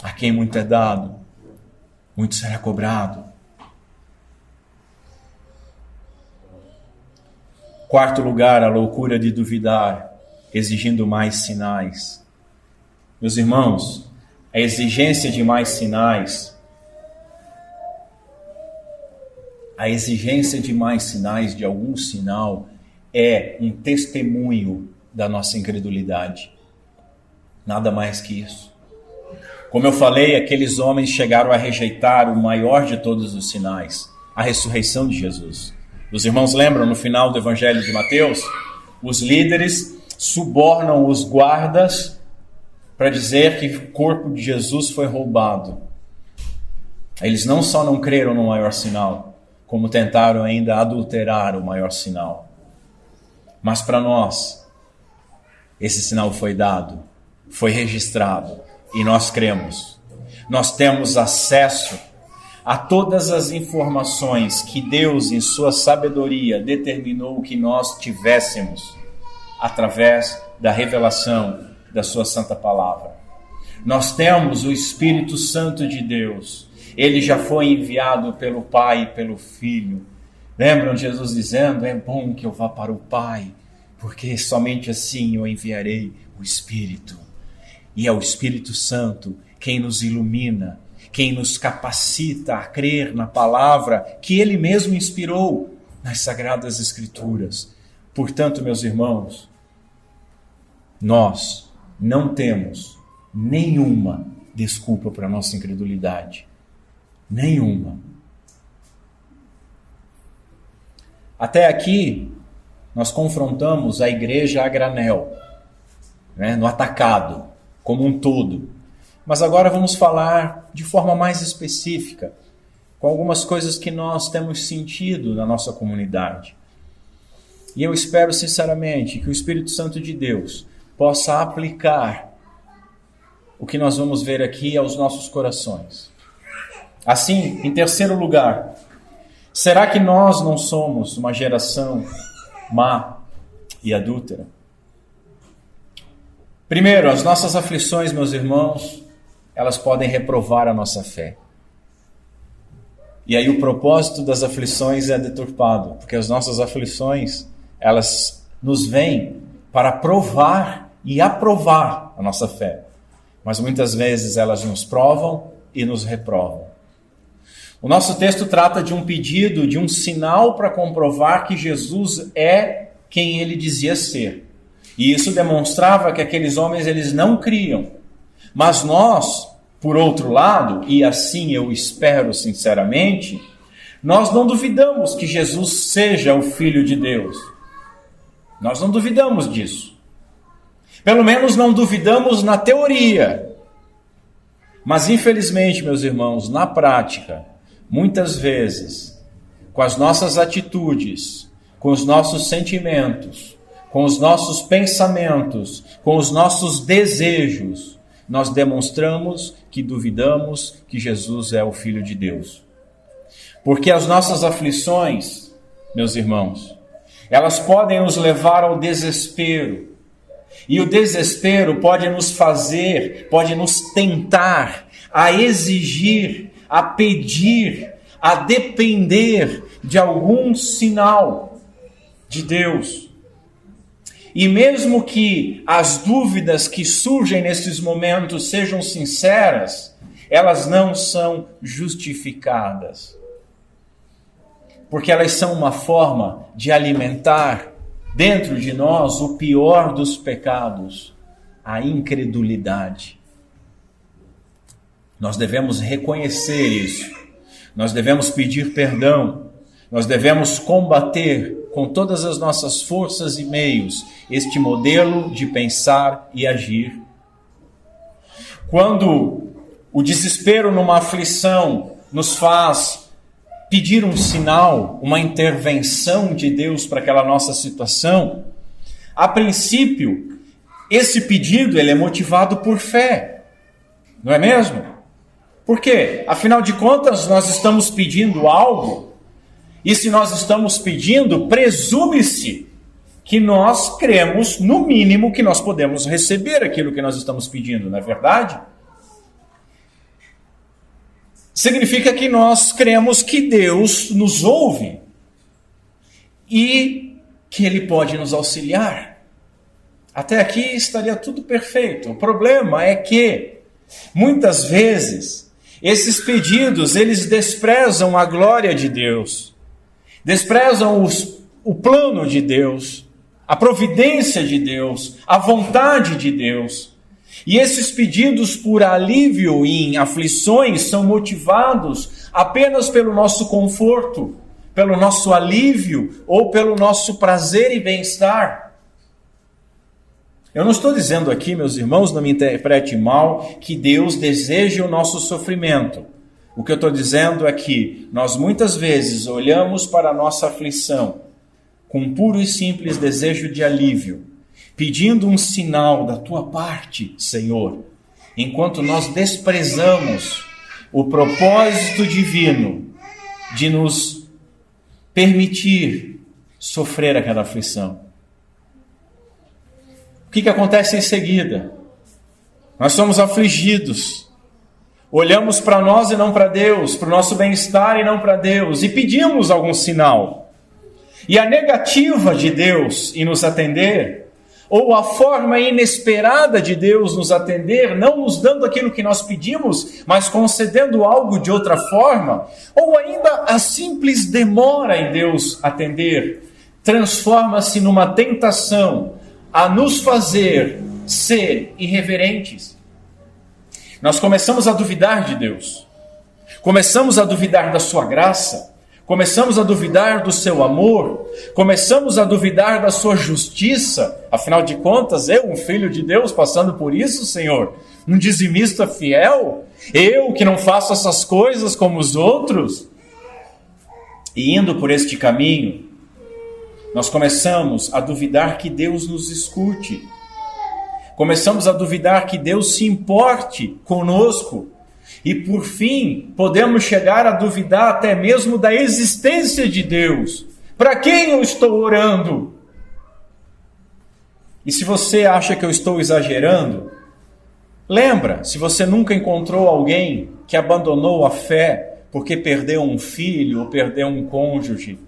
A quem muito é dado, muito será cobrado. Quarto lugar, a loucura de duvidar, exigindo mais sinais. Meus irmãos, a exigência de mais sinais, de algum sinal, é um testemunho da nossa incredulidade. Nada mais que isso. Como eu falei, aqueles homens chegaram a rejeitar o maior de todos os sinais, a ressurreição de Jesus. Os irmãos lembram no final do Evangelho de Mateus? Os líderes subornam os guardas para dizer que o corpo de Jesus foi roubado. Eles não só não creram no maior sinal, como tentaram ainda adulterar o maior sinal. Mas para nós, esse sinal foi dado, foi registrado, e nós cremos. Nós temos acesso a todas as informações que Deus, em sua sabedoria, determinou que nós tivéssemos, através da revelação da sua santa palavra. Nós temos o Espírito Santo de Deus. Ele já foi enviado pelo Pai e pelo Filho. Lembram Jesus dizendo, é bom que eu vá para o Pai, porque somente assim eu enviarei o Espírito. E é o Espírito Santo quem nos ilumina, quem nos capacita a crer na palavra que Ele mesmo inspirou nas Sagradas Escrituras. Portanto, meus irmãos, nós não temos nenhuma desculpa para a nossa incredulidade. Nenhuma. Até aqui, nós confrontamos a igreja a granel, no atacado, como um todo. Mas agora vamos falar de forma mais específica, com algumas coisas que nós temos sentido na nossa comunidade. E eu espero sinceramente que o Espírito Santo de Deus possa aplicar o que nós vamos ver aqui aos nossos corações. Assim, em terceiro lugar, será que nós não somos uma geração má e adúltera? Primeiro, as nossas aflições, meus irmãos, elas podem reprovar a nossa fé. E aí o propósito das aflições é deturpado, porque as nossas aflições, elas nos vêm para provar e aprovar a nossa fé. Mas muitas vezes elas nos provam e nos reprovam. O nosso texto trata de um pedido, de um sinal para comprovar que Jesus é quem ele dizia ser. E isso demonstrava que aqueles homens eles não criam. Mas nós, por outro lado, e assim eu espero sinceramente, nós não duvidamos que Jesus seja o Filho de Deus. Nós não duvidamos disso. Pelo menos não duvidamos na teoria. Mas infelizmente, meus irmãos, na prática, muitas vezes, com as nossas atitudes, com os nossos sentimentos, com os nossos pensamentos, com os nossos desejos, nós demonstramos que duvidamos que Jesus é o Filho de Deus. Porque as nossas aflições, meus irmãos, elas podem nos levar ao desespero. E o desespero pode nos fazer, pode nos tentar a exigir, a pedir, a depender de algum sinal de Deus. E mesmo que as dúvidas que surgem nesses momentos sejam sinceras, elas não são justificadas. Porque elas são uma forma de alimentar dentro de nós o pior dos pecados, a incredulidade. Nós devemos reconhecer isso. Nós devemos pedir perdão. Nós devemos combater com todas as nossas forças e meios este modelo de pensar e agir. Quando o desespero numa aflição nos faz pedir um sinal, uma intervenção de Deus para aquela nossa situação, a princípio, esse pedido ele é motivado por fé, não é mesmo? Por quê? Afinal de contas, nós estamos pedindo algo, e se nós estamos pedindo, presume-se que nós cremos, no mínimo, que nós podemos receber aquilo que nós estamos pedindo, não é verdade? Significa que nós cremos que Deus nos ouve e que Ele pode nos auxiliar. Até aqui estaria tudo perfeito. O problema é que, muitas vezes, esses pedidos, eles desprezam a glória de Deus, desprezam o plano de Deus, a providência de Deus, a vontade de Deus. E esses pedidos por alívio em aflições são motivados apenas pelo nosso conforto, pelo nosso alívio ou pelo nosso prazer e bem-estar. Eu não estou dizendo aqui, meus irmãos, não me interprete mal, que Deus deseja o nosso sofrimento. O que eu estou dizendo é que nós muitas vezes olhamos para a nossa aflição com um puro e simples desejo de alívio, pedindo um sinal da tua parte, Senhor, enquanto nós desprezamos o propósito divino de nos permitir sofrer aquela aflição. O que acontece em seguida? Nós somos afligidos, olhamos para nós e não para Deus, para o nosso bem-estar e não para Deus, e pedimos algum sinal. E a negativa de Deus em nos atender, ou a forma inesperada de Deus nos atender, não nos dando aquilo que nós pedimos, mas concedendo algo de outra forma, ou ainda a simples demora em Deus atender, transforma-se numa tentação a nos fazer ser irreverentes. Nós começamos a duvidar de Deus, começamos a duvidar da sua graça, começamos a duvidar do seu amor, começamos a duvidar da sua justiça. Afinal de contas, eu, um filho de Deus, passando por isso, Senhor, Um dizimista fiel? Eu que não faço essas coisas como os outros? E indo por este caminho, nós começamos a duvidar que Deus nos escute. Começamos a duvidar que Deus se importe conosco. E por fim, podemos chegar a duvidar até mesmo da existência de Deus. Para quem eu estou orando? E se você acha que eu estou exagerando, lembra, se você nunca encontrou alguém que abandonou a fé porque perdeu um filho ou perdeu um cônjuge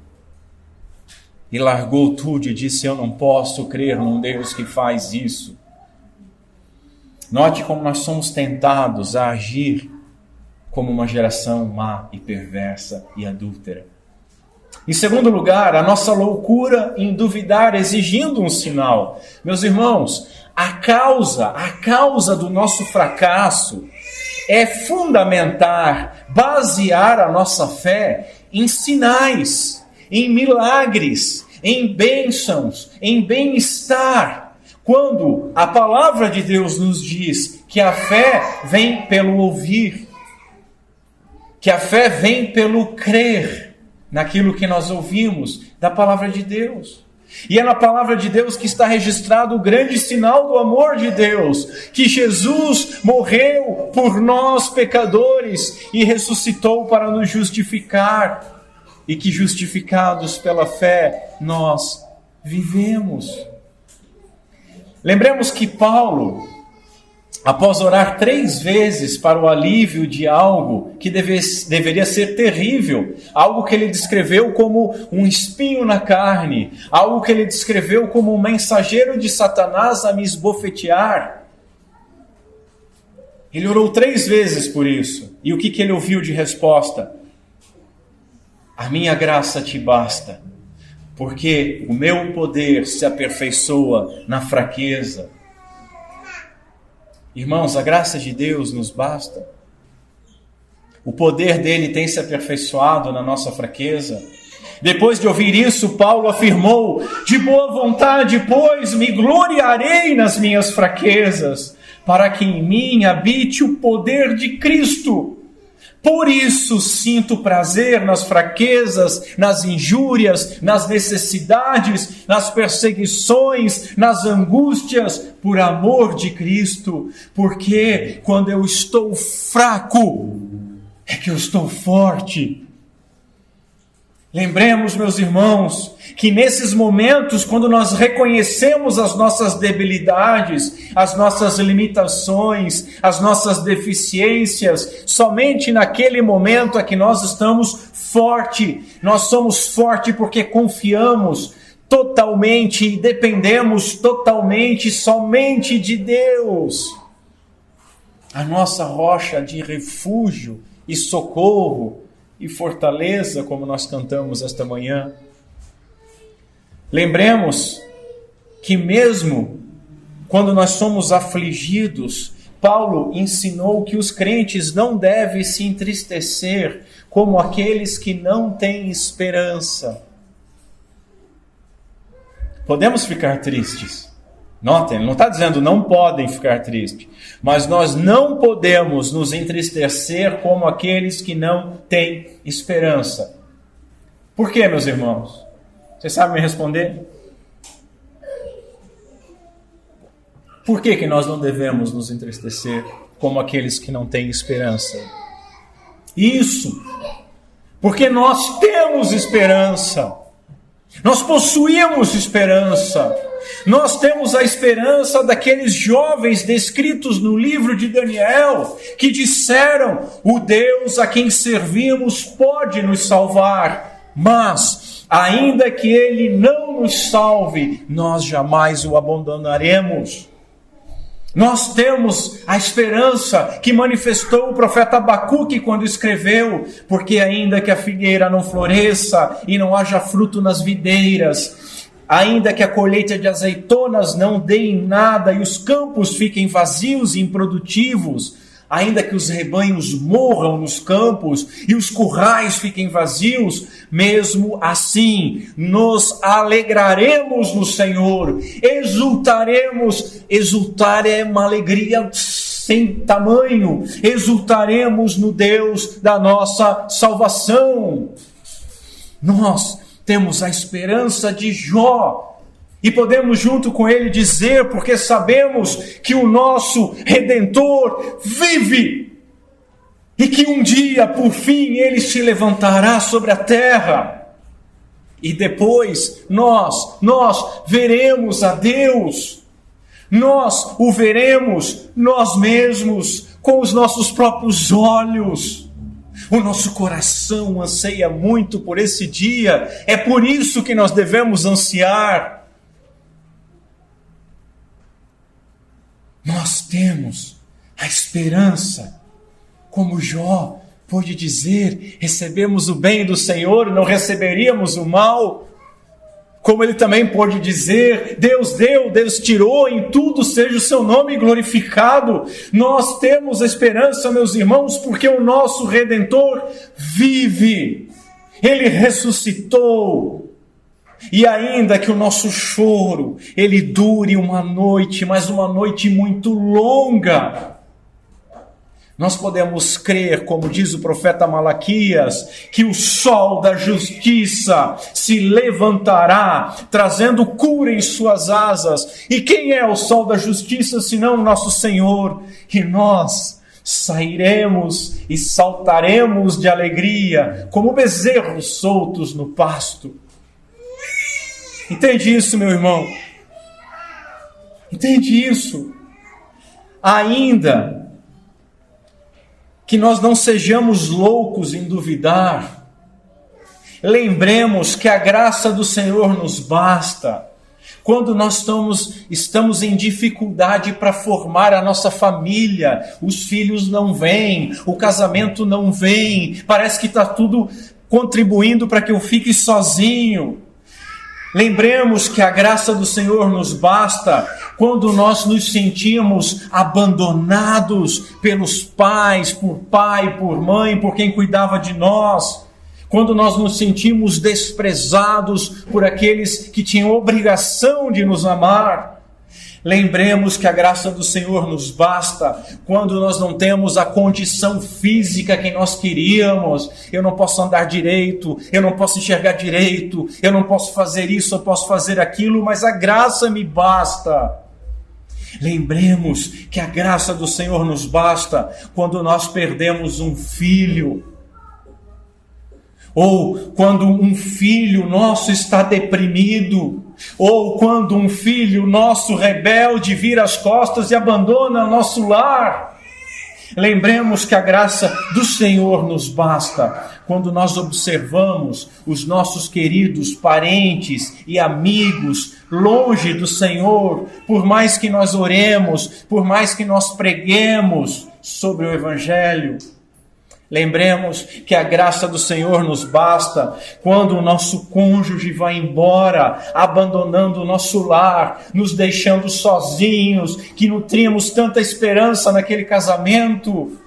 e largou tudo e disse: eu não posso crer num Deus que faz isso. Note como nós somos tentados a agir como uma geração má e perversa e adúltera. Em segundo lugar, a nossa loucura em duvidar, exigindo um sinal. Meus irmãos, a causa do nosso fracasso é fundamentar, basear a nossa fé em sinais, em milagres, em bênçãos, em bem-estar. Quando a palavra de Deus nos diz que a fé vem pelo ouvir, que a fé vem pelo crer naquilo que nós ouvimos da palavra de Deus. E é na palavra de Deus que está registrado o grande sinal do amor de Deus, que Jesus morreu por nós pecadores e ressuscitou para nos justificar, e que justificados pela fé nós vivemos. Lembremos que Paulo, após orar 3 vezes para o alívio de algo que deveria ser terrível, algo que ele descreveu como um espinho na carne, algo que ele descreveu como um mensageiro de Satanás a me esbofetear, ele orou 3 vezes por isso. E o que ele ouviu de resposta? A minha graça te basta, porque o meu poder se aperfeiçoa na fraqueza. Irmãos, a graça de Deus nos basta. O poder dele tem se aperfeiçoado na nossa fraqueza. Depois de ouvir isso, Paulo afirmou: de boa vontade, pois, me gloriarei nas minhas fraquezas, para que em mim habite o poder de Cristo. Por isso sinto prazer nas fraquezas, nas injúrias, nas necessidades, nas perseguições, nas angústias, por amor de Cristo. Porque quando eu estou fraco, é que eu estou forte. Lembremos, meus irmãos, que nesses momentos, quando nós reconhecemos as nossas debilidades, as nossas limitações, as nossas deficiências, somente naquele momento é que nós estamos fortes. Nós somos fortes porque confiamos totalmente e dependemos totalmente somente de Deus. A nossa rocha de refúgio e socorro e fortaleza, como nós cantamos esta manhã. Lembremos que mesmo quando nós somos afligidos, Paulo ensinou que os crentes não devem se entristecer como aqueles que não têm esperança. Podemos ficar tristes. Notem, ele não está dizendo não podem ficar tristes, mas nós não podemos nos entristecer como aqueles que não têm esperança. Por quê, meus irmãos? Vocês sabem me responder? Por que nós não devemos nos entristecer como aqueles que não têm esperança? Isso, porque nós temos esperança. Nós possuímos esperança. Nós temos a esperança daqueles jovens descritos no livro de Daniel, que disseram: o Deus a quem servimos pode nos salvar, mas ainda que Ele não nos salve, nós jamais o abandonaremos. Nós temos a esperança que manifestou o profeta Abacuque quando escreveu: porque ainda que a figueira não floresça e não haja fruto nas videiras, ainda que a colheita de azeitonas não dê em nada e os campos fiquem vazios e improdutivos, ainda que os rebanhos morram nos campos e os currais fiquem vazios, mesmo assim nos alegraremos no Senhor, exultaremos. Exultar é uma alegria sem tamanho, exultaremos no Deus da nossa salvação. Nós temos a esperança de Jó e podemos junto com ele dizer, porque sabemos que o nosso Redentor vive e que um dia, por fim, ele se levantará sobre a terra. E depois nós veremos a Deus. Nós o veremos nós mesmos, com os nossos próprios olhos. O nosso coração anseia muito por esse dia. É por isso que nós devemos ansiar. Nós temos a esperança, como Jó pôde dizer, recebemos o bem do Senhor, não receberíamos o mal. Como ele também pôde dizer, Deus deu, Deus tirou, em tudo seja o seu nome glorificado. Nós temos a esperança, meus irmãos, porque o nosso Redentor vive. Ele ressuscitou. E ainda que o nosso choro, ele dure uma noite, mas uma noite muito longa, nós podemos crer, como diz o profeta Malaquias, que o sol da justiça se levantará, trazendo cura em suas asas. E quem é o sol da justiça, senão o nosso Senhor? E nós sairemos e saltaremos de alegria, como bezerros soltos no pasto. Entende isso, meu irmão? Entende isso? Ainda que nós não sejamos loucos em duvidar, lembremos que a graça do Senhor nos basta. Quando nós estamos em dificuldade para formar a nossa família, os filhos não vêm, o casamento não vem, parece que está tudo contribuindo para que eu fique sozinho. Lembremos que a graça do Senhor nos basta quando nós nos sentimos abandonados pelos pais, por pai, por mãe, por quem cuidava de nós. Quando nós nos sentimos desprezados por aqueles que tinham obrigação de nos amar. Lembremos que a graça do Senhor nos basta quando nós não temos a condição física que nós queríamos. Eu não posso andar direito, eu não posso enxergar direito, eu não posso fazer isso, eu posso fazer aquilo, mas a graça me basta. Lembremos que a graça do Senhor nos basta quando nós perdemos um filho, ou quando um filho nosso está deprimido, ou quando um filho nosso rebelde vira as costas e abandona o nosso lar. Lembremos que a graça do Senhor nos basta quando nós observamos os nossos queridos parentes e amigos longe do Senhor, por mais que nós oremos, por mais que nós preguemos sobre o Evangelho. Lembremos que a graça do Senhor nos basta quando o nosso cônjuge vai embora, abandonando o nosso lar, nos deixando sozinhos, que nutríamos tanta esperança naquele casamento.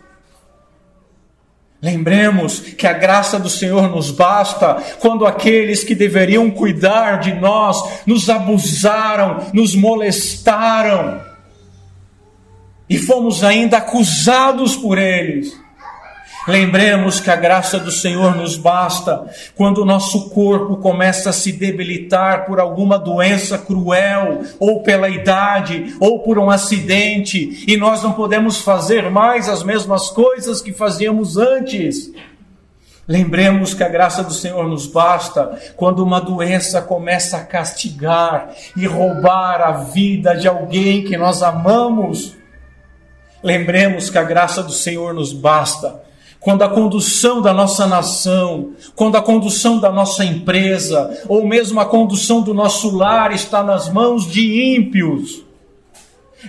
Lembremos que a graça do Senhor nos basta quando aqueles que deveriam cuidar de nós nos abusaram, nos molestaram e fomos ainda acusados por eles. Lembremos que a graça do Senhor nos basta quando o nosso corpo começa a se debilitar por alguma doença cruel, ou pela idade, ou por um acidente, e nós não podemos fazer mais as mesmas coisas que fazíamos antes. Lembremos que a graça do Senhor nos basta quando uma doença começa a castigar e roubar a vida de alguém que nós amamos. Lembremos que a graça do Senhor nos basta quando a condução da nossa nação, quando a condução da nossa empresa, ou mesmo a condução do nosso lar está nas mãos de ímpios.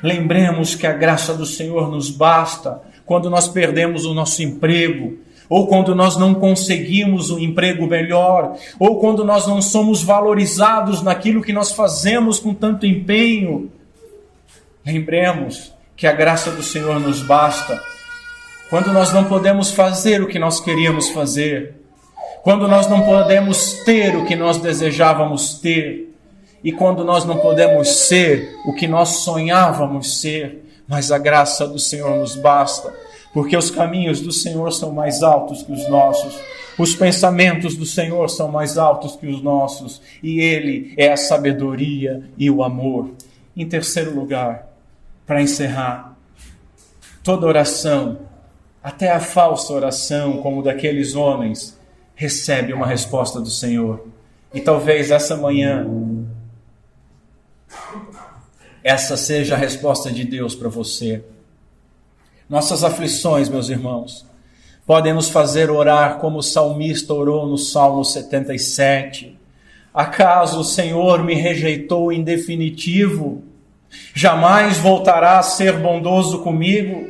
Lembremos que a graça do Senhor nos basta quando nós perdemos o nosso emprego, ou quando nós não conseguimos um emprego melhor, ou quando nós não somos valorizados naquilo que nós fazemos com tanto empenho. Lembremos que a graça do Senhor nos basta quando nós não podemos fazer o que nós queríamos fazer, quando nós não podemos ter o que nós desejávamos ter, e quando nós não podemos ser o que nós sonhávamos ser, mas a graça do Senhor nos basta, porque os caminhos do Senhor são mais altos que os nossos, os pensamentos do Senhor são mais altos que os nossos, e Ele é a sabedoria e o amor. Em terceiro lugar, para encerrar, toda oração, até a falsa oração, como daqueles homens, recebe uma resposta do Senhor. E talvez essa manhã, essa seja a resposta de Deus para você. Nossas aflições, meus irmãos, podem nos fazer orar como o salmista orou no Salmo 77. Acaso o Senhor me rejeitou em definitivo? Jamais voltará a ser bondoso comigo?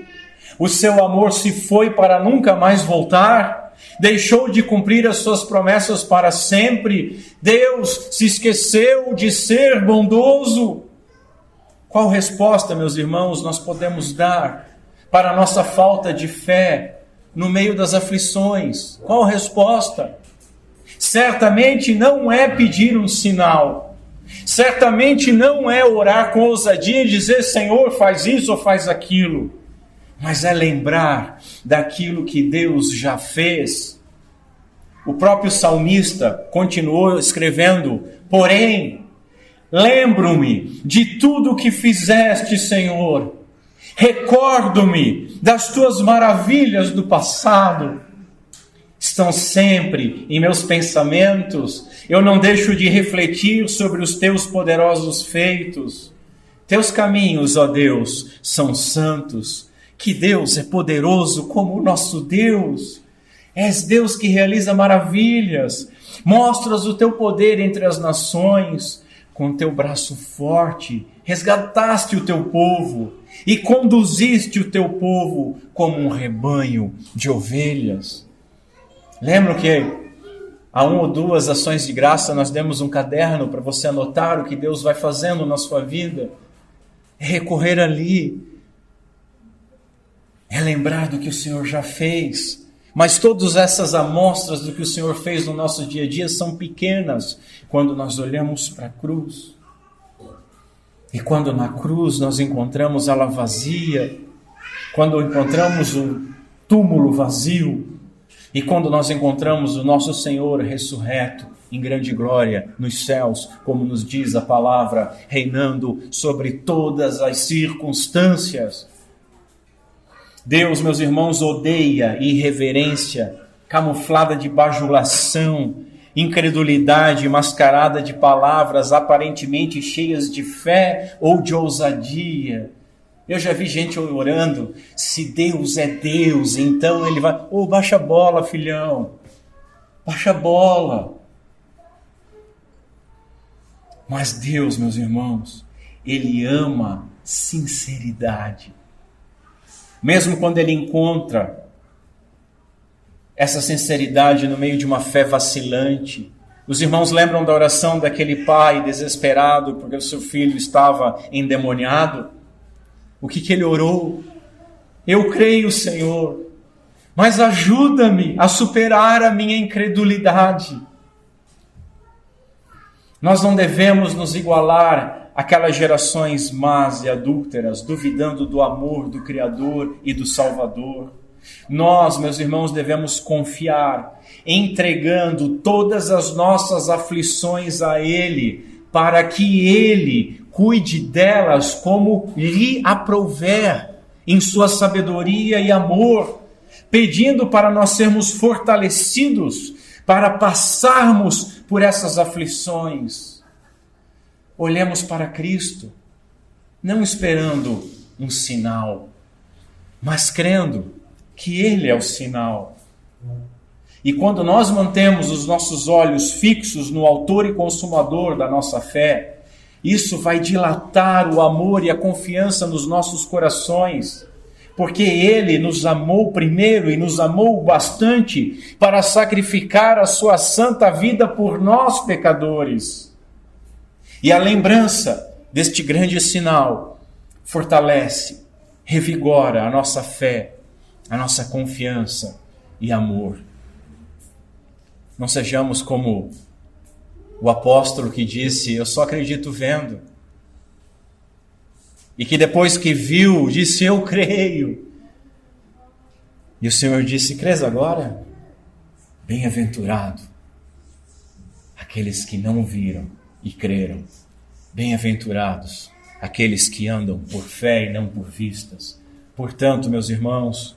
O seu amor se foi para nunca mais voltar? Deixou de cumprir as suas promessas para sempre? Deus se esqueceu de ser bondoso? Qual resposta, meus irmãos, nós podemos dar para a nossa falta de fé no meio das aflições? Qual resposta? Certamente não é pedir um sinal. Certamente não é orar com ousadia e dizer, Senhor, faz isso ou faz aquilo. Mas é lembrar daquilo que Deus já fez. O próprio salmista continuou escrevendo, porém, lembro-me de tudo o que fizeste, Senhor. Recordo-me das tuas maravilhas do passado. Estão sempre em meus pensamentos. Eu não deixo de refletir sobre os teus poderosos feitos. Teus caminhos, ó Deus, são santos. Que Deus é poderoso como o nosso Deus. És Deus que realiza maravilhas. Mostras o teu poder entre as nações. Com teu braço forte, resgataste o teu povo e conduziste o teu povo como um rebanho de ovelhas. Lembram que há 1 ou 2 ações de graça nós demos um caderno para você anotar o que Deus vai fazendo na sua vida? É recorrer ali, é lembrar do que o Senhor já fez. Mas todas essas amostras do que o Senhor fez no nosso dia a dia são pequenas quando nós olhamos para a cruz. E quando na cruz nós encontramos ela vazia, quando encontramos o túmulo vazio, e quando nós encontramos o nosso Senhor ressurreto em grande glória nos céus, como nos diz a palavra, reinando sobre todas as circunstâncias. Deus, meus irmãos, odeia irreverência, camuflada de bajulação, incredulidade mascarada de palavras aparentemente cheias de fé ou de ousadia. Eu já vi gente orando, se Deus é Deus, então Ele vai... baixa a bola, filhão, baixa a bola. Mas Deus, meus irmãos, Ele ama sinceridade. Mesmo quando Ele encontra essa sinceridade no meio de uma fé vacilante. Os irmãos lembram da oração daquele pai desesperado porque o seu filho estava endemoniado? O que ele orou? Eu creio, Senhor, mas ajuda-me a superar a minha incredulidade. Nós não devemos nos igualar àquelas gerações más e adúlteras, duvidando do amor do Criador e do Salvador. Nós, meus irmãos, devemos confiar, entregando todas as nossas aflições a Ele, para que Ele cuide delas como lhe aprouver, em sua sabedoria e amor, pedindo para nós sermos fortalecidos, para passarmos por essas aflições. Olhemos para Cristo, não esperando um sinal, mas crendo que Ele é o sinal. E quando nós mantemos os nossos olhos fixos no autor e consumador da nossa fé, isso vai dilatar o amor e a confiança nos nossos corações, porque Ele nos amou primeiro e nos amou bastante para sacrificar a sua santa vida por nós, pecadores. E a lembrança deste grande sinal fortalece, revigora a nossa fé, a nossa confiança e amor. Não sejamos como o apóstolo que disse, eu só acredito vendo. e que depois que viu, disse: eu creio. E o Senhor disse: crês agora? Bem-aventurado aqueles que não viram e creram. Bem-aventurados aqueles que andam por fé e não por vistas. Portanto, meus irmãos,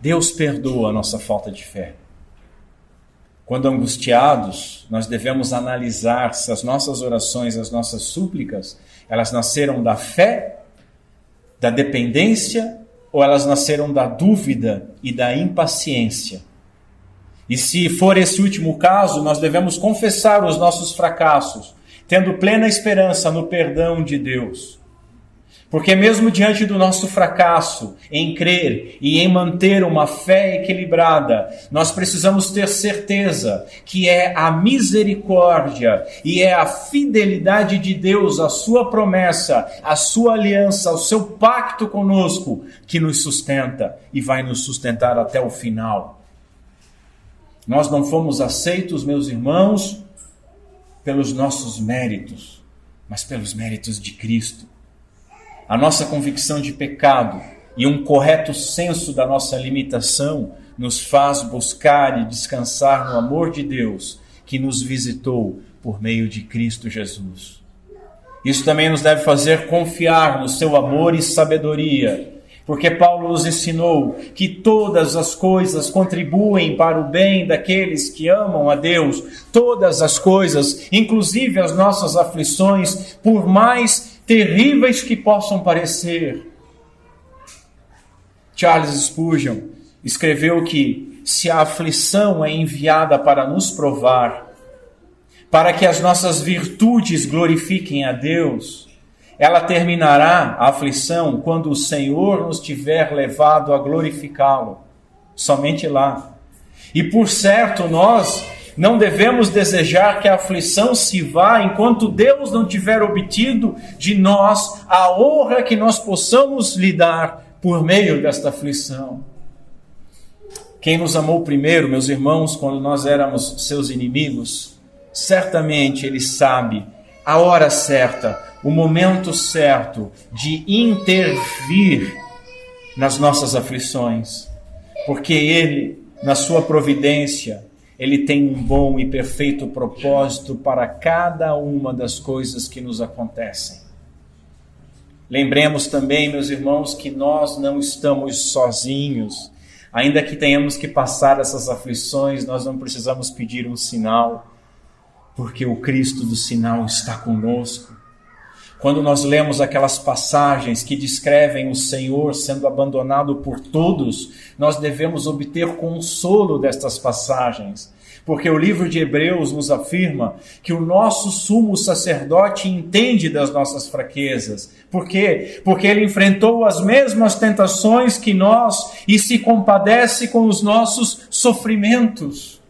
Deus perdoa a nossa falta de fé. Quando angustiados, nós devemos analisar se as nossas orações, as nossas súplicas, elas nasceram da fé, da dependência, ou elas nasceram da dúvida e da impaciência. E se for esse último caso, nós devemos confessar os nossos fracassos, tendo plena esperança no perdão de Deus. Porque mesmo diante do nosso fracasso em crer e em manter uma fé equilibrada, nós precisamos ter certeza que é a misericórdia e é a fidelidade de Deus, a sua promessa, a sua aliança, o seu pacto conosco que nos sustenta e vai nos sustentar até o final. Nós não fomos aceitos, meus irmãos, pelos nossos méritos, mas pelos méritos de Cristo. A nossa convicção de pecado e um correto senso da nossa limitação nos faz buscar e descansar no amor de Deus que nos visitou por meio de Cristo Jesus. Isso também nos deve fazer confiar no seu amor e sabedoria, porque Paulo nos ensinou que todas as coisas contribuem para o bem daqueles que amam a Deus. Todas as coisas, inclusive as nossas aflições, por mais terríveis que possam parecer. Charles Spurgeon escreveu que se a aflição é enviada para nos provar, para que as nossas virtudes glorifiquem a Deus, ela terminará, a aflição, quando o Senhor nos tiver levado a glorificá-lo. Somente lá. E por certo, nós não devemos desejar que a aflição se vá enquanto Deus não tiver obtido de nós a honra que nós possamos lhe dar por meio desta aflição. Quem nos amou primeiro, meus irmãos, quando nós éramos seus inimigos, certamente Ele sabe a hora certa, o momento certo de intervir nas nossas aflições, porque Ele, na sua providência, Ele tem um bom e perfeito propósito para cada uma das coisas que nos acontecem. Lembremos também, meus irmãos, que nós não estamos sozinhos. Ainda que tenhamos que passar essas aflições, nós não precisamos pedir um sinal, porque o Cristo do sinal está conosco. Quando nós lemos aquelas passagens que descrevem o Senhor sendo abandonado por todos, nós devemos obter consolo destas passagens, porque o livro de Hebreus nos afirma que o nosso sumo sacerdote entende das nossas fraquezas. Por quê? Porque ele enfrentou as mesmas tentações que nós e se compadece com os nossos sofrimentos.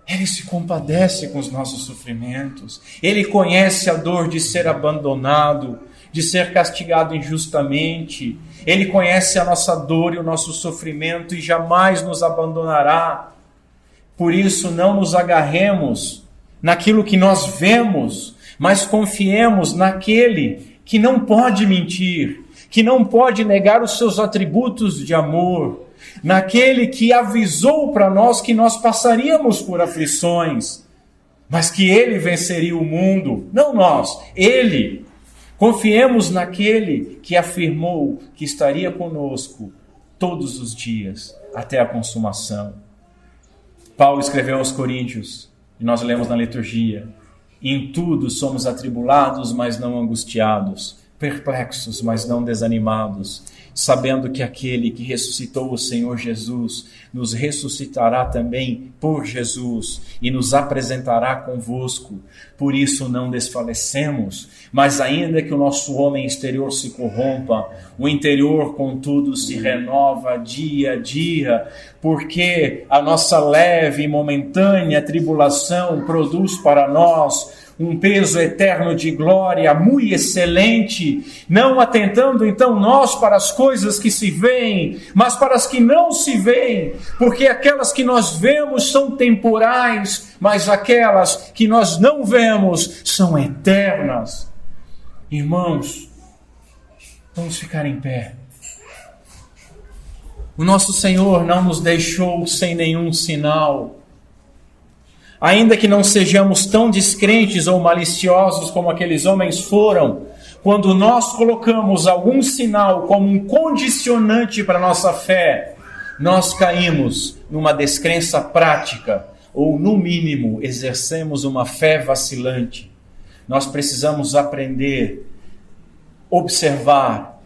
Ele se compadece com os nossos sofrimentos. Ele conhece a dor de ser abandonado, de ser castigado injustamente. Ele conhece a nossa dor e o nosso sofrimento e jamais nos abandonará. Por isso, não nos agarremos naquilo que nós vemos, mas confiemos naquele que não pode mentir, que não pode negar os seus atributos de amor, naquele que avisou para nós que nós passaríamos por aflições, mas que Ele venceria o mundo, não nós, Ele. Confiemos naquele que afirmou que estaria conosco todos os dias, até a consumação. Paulo escreveu aos Coríntios, e nós lemos na liturgia: em tudo somos atribulados, mas não angustiados, perplexos, mas não desanimados, sabendo que aquele que ressuscitou o Senhor Jesus nos ressuscitará também por Jesus e nos apresentará convosco. Por isso não desfalecemos, mas ainda que o nosso homem exterior se corrompa, o interior, contudo, se renova dia a dia, porque a nossa leve e momentânea tribulação produz para nós um peso eterno de glória muito excelente, não atentando então nós para as coisas que se veem, mas para as que não se veem, porque aquelas que nós vemos são temporais, mas aquelas que nós não vemos são eternas. Irmãos, Vamos ficar em pé. O nosso Senhor não nos deixou sem nenhum sinal. Ainda que não sejamos tão descrentes ou maliciosos como aqueles homens foram, quando nós colocamos algum sinal como um condicionante para a nossa fé, nós caímos numa descrença prática, ou no mínimo exercemos uma fé vacilante. Nós precisamos aprender, observar,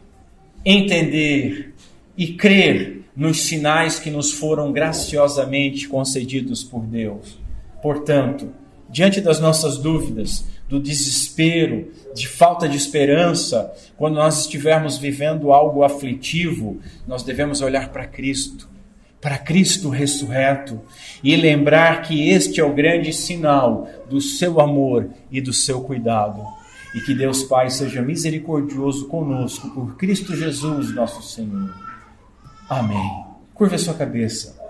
entender e crer nos sinais que nos foram graciosamente concedidos por Deus. Portanto, diante das nossas dúvidas, do desespero, de falta de esperança, quando nós estivermos vivendo algo aflitivo, nós devemos olhar para Cristo ressurreto, e lembrar que este é o grande sinal do seu amor e do seu cuidado. E que Deus Pai seja misericordioso conosco, por Cristo Jesus, nosso Senhor. Amém. Curva a sua cabeça.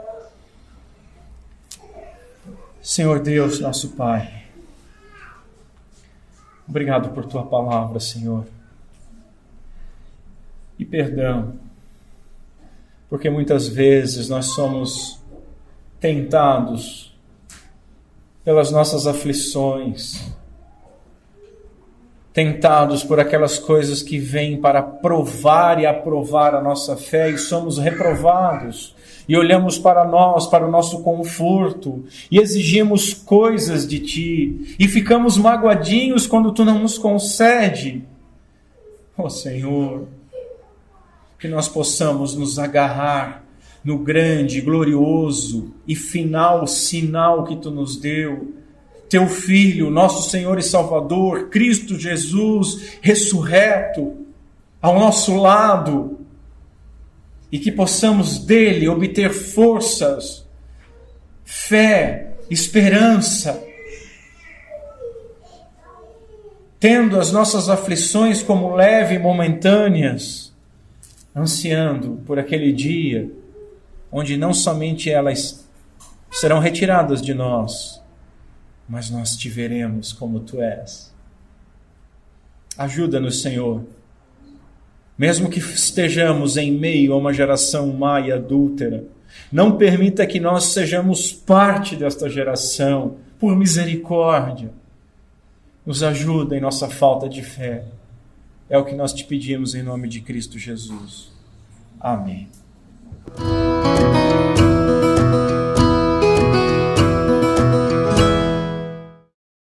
Senhor Deus, nosso Pai, obrigado por Tua palavra, Senhor. E perdão, porque muitas vezes nós somos tentados pelas nossas aflições, tentados por aquelas coisas que vêm para provar e aprovar a nossa fé, e somos reprovados, e olhamos para nós, para o nosso conforto, e exigimos coisas de Ti, e ficamos magoadinhos quando Tu não nos concede. Ó Senhor, que nós possamos nos agarrar no grande, glorioso e final sinal que Tu nos deu, Teu Filho, nosso Senhor e Salvador, Cristo Jesus, ressurreto ao nosso lado, e que possamos dele obter forças, fé, esperança, tendo as nossas aflições como leves e momentâneas, ansiando por aquele dia onde não somente elas serão retiradas de nós, mas nós te veremos como Tu és. Ajuda-nos, Senhor. Mesmo que estejamos em meio a uma geração má e adúltera, não permita que nós sejamos parte desta geração, por misericórdia. Nos ajuda em nossa falta de fé. É o que nós te pedimos em nome de Cristo Jesus. Amém.